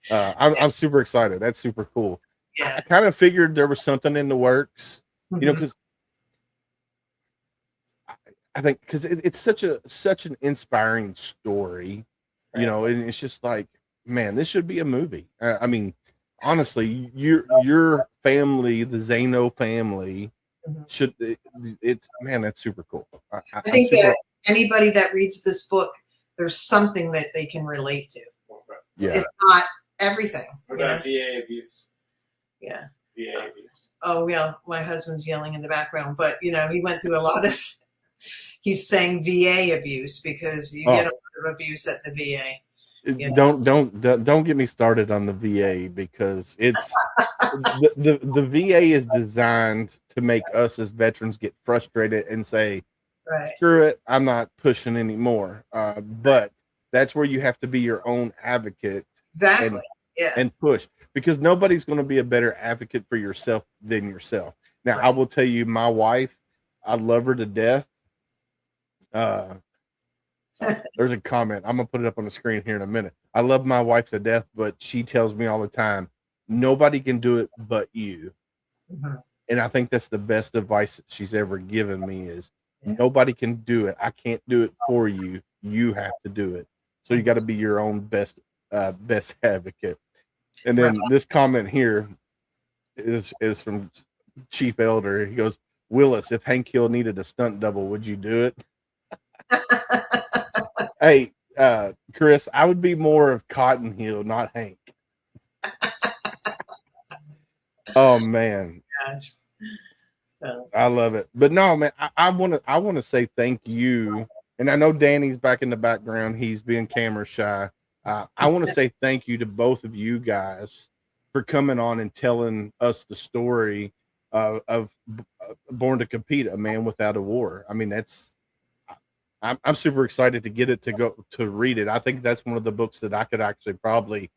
I'm super excited. That's super cool.
Yeah.
I kind of figured there was something in the works,
Mhm.
because I think because it's such an inspiring story,
Right.
and it's just like, man, this should be a movie. I mean, honestly, your family, the Zaino family,
Mhm.
should it's man, that's super cool.
I
I'm
think
super,
that anybody that reads this book, there's something that they can relate to.
yeah.
If not everything.
What about VA abuse?
Yeah.
VA abuse.
Oh, yeah. My husband's yelling in the background, but he went through a lot of. He's saying VA abuse because you get a lot of abuse at the VA.
Don't get me started on the VA, because it's the VA is designed to make us as veterans get frustrated and say,
Right.
screw it, I'm not pushing anymore. But that's where you have to be your own advocate
Exactly. Yes.
and push, because nobody's going to be a better advocate for yourself than yourself. Now, I
Right.
will tell you, my wife, I love her to death. There's a comment. I'm gonna put it up on the screen here in a minute. I love my wife to death, but she tells me all the time, nobody can do it but you.
Mhm.
And I think that's the best advice that she's ever given me is,
Yeah.
nobody can do it. I can't do it for you. You have to do it. So you got to be your own best advocate. And then this comment here is from Chief Elder. He goes, Willis, if Hank Hill needed a stunt double, would you do it? Hey, Chris, I would be more of Cotton Hill, not Hank. Oh man,
Gosh. So,
I love it. But no, man, I want to say thank you. And I know Danny's back in the background. He's being camera shy. I want to say thank you to both of you guys for coming on and telling us the story of Born to Compete, A Man Without a War. I mean, I'm super excited to get it to read it. I think that's one of the books that I could actually probably,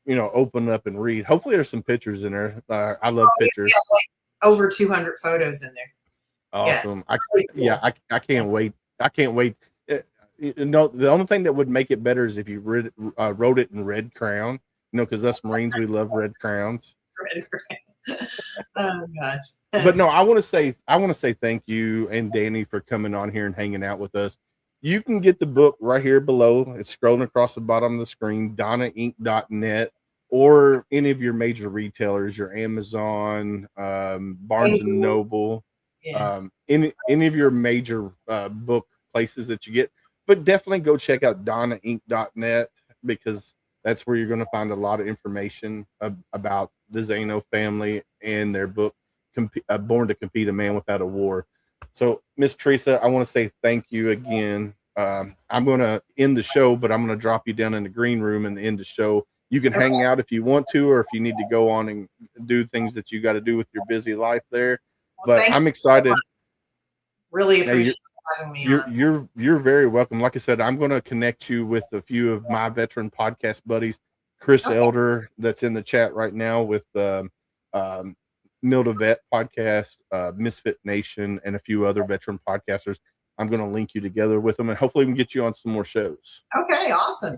open up and read. Hopefully there's some pictures in there. I love pictures.
over 200 photos in there.
Awesome.
Yeah.
I can't wait. I can't wait. The only thing that would make it better is if you wrote it in red crayon, because us Marines, we love red crowns.
Oh gosh.
But no, I want to say thank you and Danny for coming on here and hanging out with us. You can get the book right here below. It's scrolling across the bottom of the screen, donnainc.net, or any of your major retailers, your Amazon, Barnes and Noble,
Yeah.
any of your major book places that you get. But definitely go check out donnainc.net, because that's where you're going to find a lot of information about the Zaino family and their book, Born to Compete, A Man Without a War. So, Miss Theresa, I want to say thank you again. I'm going to end the show, but I'm going to drop you down in the green room and end the show. You can hang out if you want to, or if you need to go on and do things that you got to do with your busy life there.
Well,
But I'm excited.
Really
Hey,
appreciate having me on.
you're very welcome. Like I said, I'm going to connect you with a few of my veteran podcast buddies. Chris
Okay.
Elder, that's in the chat right now, with Milda Vet podcast, Misfit Nation, and a few other veteran podcasters. I'm going to link you together with them, and hopefully we can get you on some more shows.
Okay, awesome.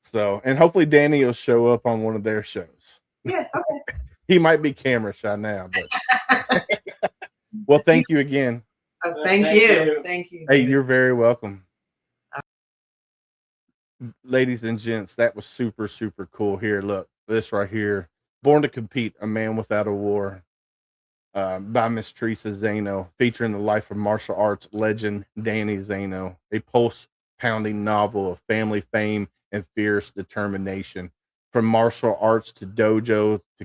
So, and hopefully Danny will show up on one of their shows.
Yeah, okay.
He might be camera shy now, but well, thank you again.
Thank you. Thank you.
Hey, you're very welcome. Ladies and gents, that was super, super cool. Here, look, this right here, Born to Compete, A Man Without a War, by Miss Theresa Zaino, featuring the life of martial arts legend Danny Zaino, a pulse-pounding novel of family fame and fierce determination. From martial arts to dojo to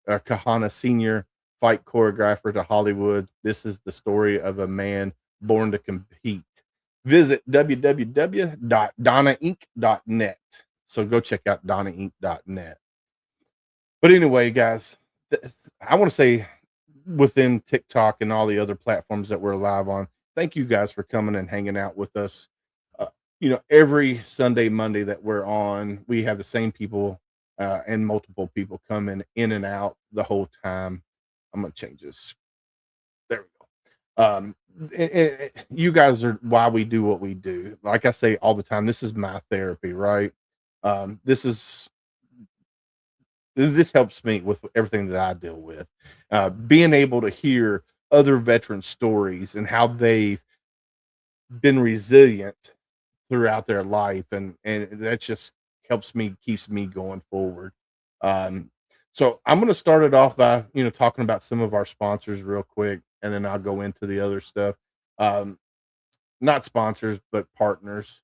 Kahana Sr., fight choreographer to Hollywood, this is the story of a man born to compete. Visit www.donnainc.net. So go check out donnainc.net. But anyway, guys, I want to say, within TikTok and all the other platforms that we're live on, thank you guys for coming and hanging out with us. Every Sunday, Monday that we're on, we have the same people and multiple people coming in and out the whole time. I'm going to change this. There we go. You guys are why we do what we do. Like I say all the time, this is my therapy, right? This helps me with everything that I deal with. Being able to hear other veteran stories and how they've been resilient throughout their life, and that just helps me, keeps me going forward. So I'm going to start it off by talking about some of our sponsors real quick, and then I'll go into the other stuff. Not sponsors, but partners.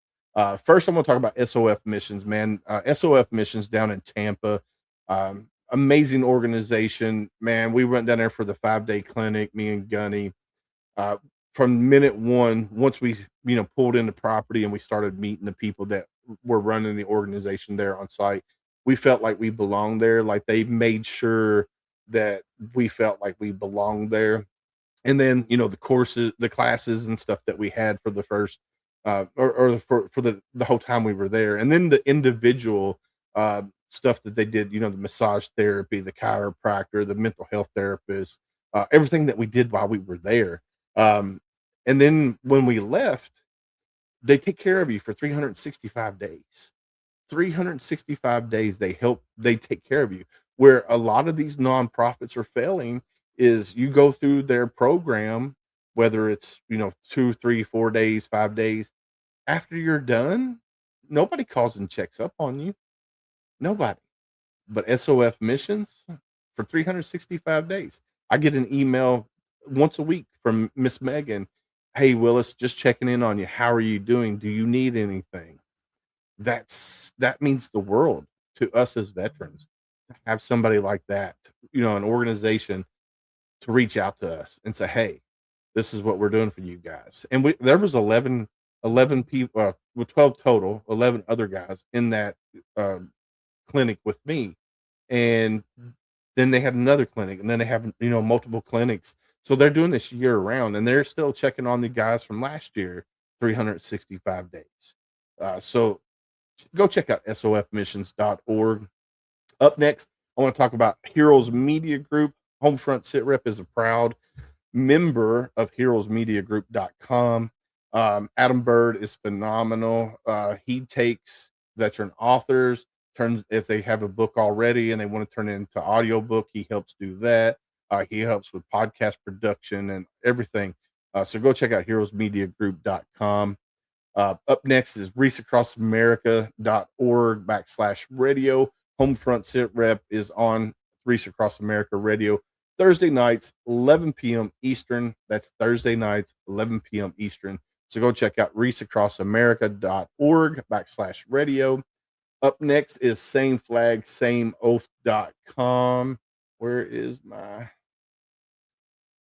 First, I'm going to talk about SOF Missions, man. SOF Missions down in Tampa. Amazing organization, man. We went down there for the 5-day clinic, me and Gunny. From minute one, once we pulled in the property and we started meeting the people that were running the organization there on site, we felt like we belonged there. Like, they made sure that we felt like we belonged there. And then the courses, the classes and stuff that we had for the first for the whole time we were there, and then the individual stuff that they did, the massage therapy, the chiropractor, the mental health therapist, everything that we did while we were there. And then when we left, they take care of you for 365 days. 365 days they take care of you. Where a lot of these nonprofits are failing is, you go through their program, whether it's 2, 3, 4 days, 5 days, after you're done, nobody calls and checks up on you. Nobody. But SOF Missions, for 365 days, I get an email once a week from Miss Megan. Hey, Willis, just checking in on you. How are you doing? Do you need anything? That means the world to us as veterans, to have somebody like that, an organization, to reach out to us and say, hey, this is what we're doing for you guys. And there was 11 people, with 12 total, 11 other guys in that clinic with me. And then they had another clinic, and then they have multiple clinics. So they're doing this year round, and they're still checking on the guys from last year, 365 days. So go check out sofmissions.org. Up next, I want to talk about Heroes Media Group. HomeFront Sitrep is a proud member of heroesmediagroup.com. Adam Bird is phenomenal. He takes veteran authors, if they have a book already and they want to turn it into audiobook, he helps do that. He helps with podcast production and everything. So go check out heroesmediagroup.com. Up next is reachacrossamerica.org/radio. HomeFront Sitrep is on Reese Across America Radio Thursday nights, 11 p.m. Eastern. That's Thursday nights, 11 p.m. Eastern. So go check out reachacrossamerica.org/radio. Up next is sameflagsameoath.com. Where is my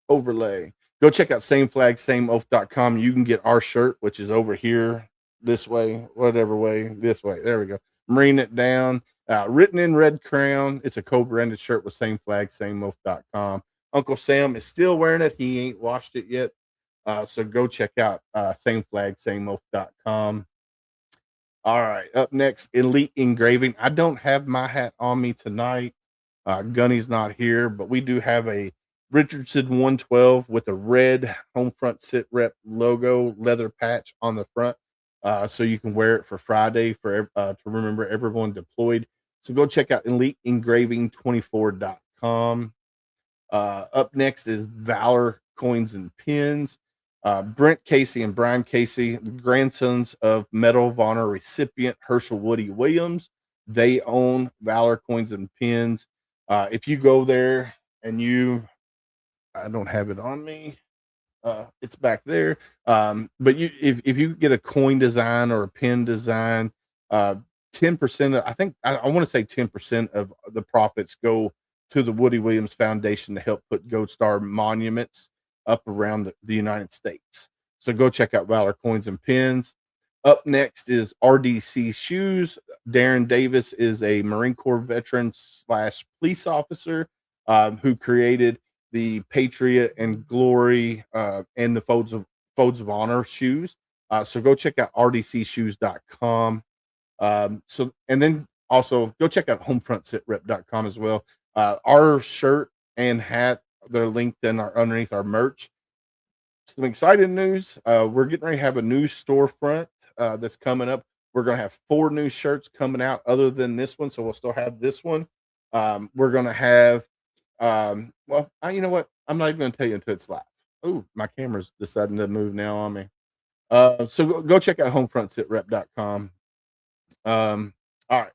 overlay? Go check out sameflagsameoath.com. You can get our shirt, which is over here, this way, whatever way, this way. There we go. Marine it down. Written in red crayon. It's a co-branded shirt with sameflagsameoath.com. Uncle Sam is still wearing it. He ain't washed it yet. So go check out sameflagsameoath.com. All right. Up next, Elite Engraving. I don't have my hat on me tonight. Gunny's not here, but we do have a Richardson 112 with a red HomeFront Sitrep logo leather patch on the front. So you can wear it for Friday to remember everyone deployed. So go check out eliteengraving24.com. Up next is Valor Coins and Pins. Brent Casey and Brian Casey, the grandsons of Medal of Honor recipient Herschel Woody Williams. They own Valor Coins and Pins. If you go there and I don't have it on me. It's back there. But if you get a coin design or a pin design, 10% I want to say 10% of the profits go to the Woody Williams Foundation to help put Gold Star monuments up around the United States. So go check out Valor Coins and Pins. Up next is RDC Shoes. Darren Davis is a Marine Corps veteran / police officer who created the Patriot and Glory and the Folds of Honor shoes. So go check out rdcshoes.com. And then also go check out homefrontsitrep.com as well. Our shirt and hat, they're linked underneath our merch. Some exciting news. We're getting ready to have a new storefront that's coming up. We're going to have 4 new shirts coming out other than this one. So we'll still have this one. We're going to have, you know what? I'm not even going to tell you until it's live. Oh, my camera's deciding to move now on me. So go check out homefrontsitrep.com. All right.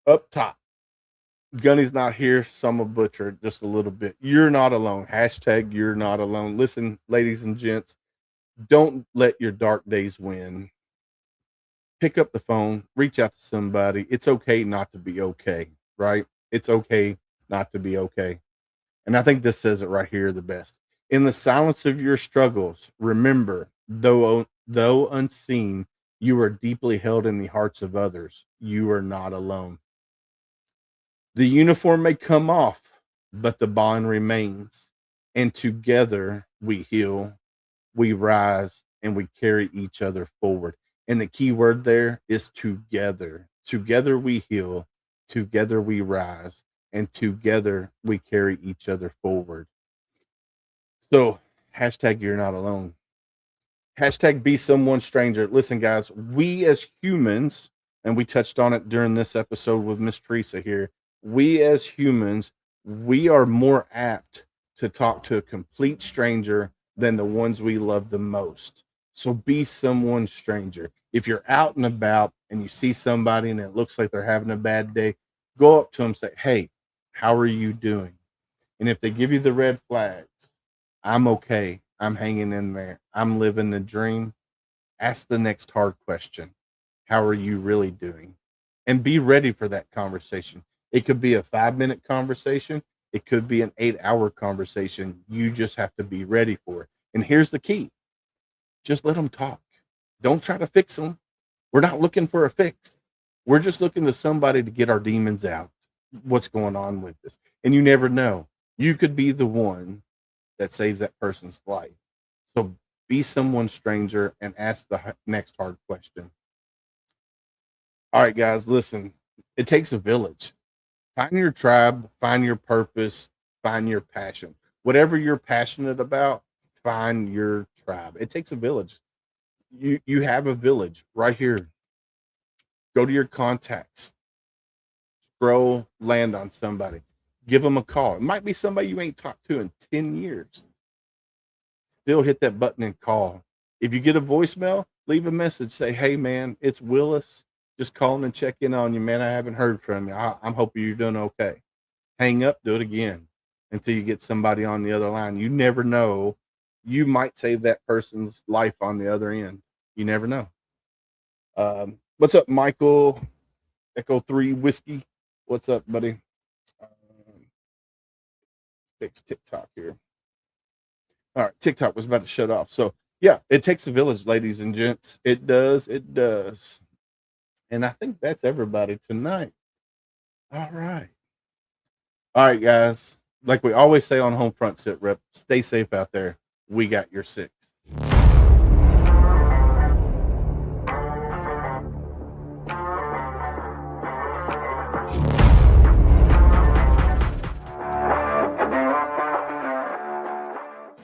Up top. Gunny's not here, so I'm gonna butcher it just a little bit. You're not alone. Hashtag you're not alone. Listen, ladies and gents, don't let your dark days win. Pick up the phone, reach out to somebody. It's okay not to be okay, right? It's okay not to be okay. And I think this says it right here the best. In the silence of your struggles, remember, though unseen, you are deeply held in the hearts of others. You are not alone. The uniform may come off, but the bond remains. And together we heal, we rise, and we carry each other forward. And the key word there is together. Together we heal, together we rise, and together we carry each other forward. So, hashtag you're not alone. Hashtag be someone stranger. Listen, guys, we as humans, and we touched on it during this episode with Miss Theresa here, we as humans, we are more apt to talk to a complete stranger than the ones we love the most. So be someone stranger. If you're out and about and you see somebody and it looks like they're having a bad day, go up to them and say, hey, how are you doing? And if they give you the red flags, I'm okay. I'm hanging in there. I'm living the dream. Ask the next hard question. How are you really doing? And be ready for that conversation. It could be a 5-minute conversation. It could be an 8-hour conversation. You just have to be ready for it. And here's the key. Just let them talk. Don't try to fix them. We're not looking for a fix. We're just looking to somebody to get our demons out. What's going on with this? And you never know. You could be the one that saves that person's life. So be someone stranger and ask the next hard question. All right, guys, listen. It takes a village. Find your tribe, find your purpose, find your passion. Whatever you're passionate about, find your tribe. It takes a village. You have a village right here. Go to your contacts. Scroll, land on somebody. Give them a call. It might be somebody you ain't talked to in 10 years. Still hit that button and call. If you get a voicemail, leave a message. Say, hey, man, it's Willis. just calling and check in on you, man. I haven't heard from you. I'm hoping you're doing okay. Hang up, do it again until you get somebody on the other line. You never know. You might save that person's life on the other end. You never know. What's up, Michael? Echo 3 Whiskey. What's up, buddy? Fix TikTok here. All right, TikTok was about to shut off. So, yeah, it takes a village, ladies and gents. It does. It does. And I think that's everybody tonight. All right. All right, guys. Like we always say on HomeFront Sitrep, stay safe out there. We got your six.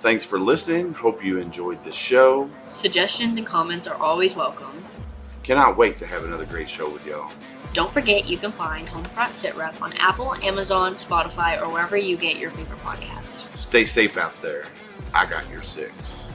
Thanks for listening. Hope you enjoyed this show.
Suggestions and comments are always welcome.
Cannot wait to have another great show with y'all.
Don't forget you can find HomeFront Sitrep on Apple, Amazon, Spotify, or wherever you get your favorite podcasts.
Stay safe out there. I got your six.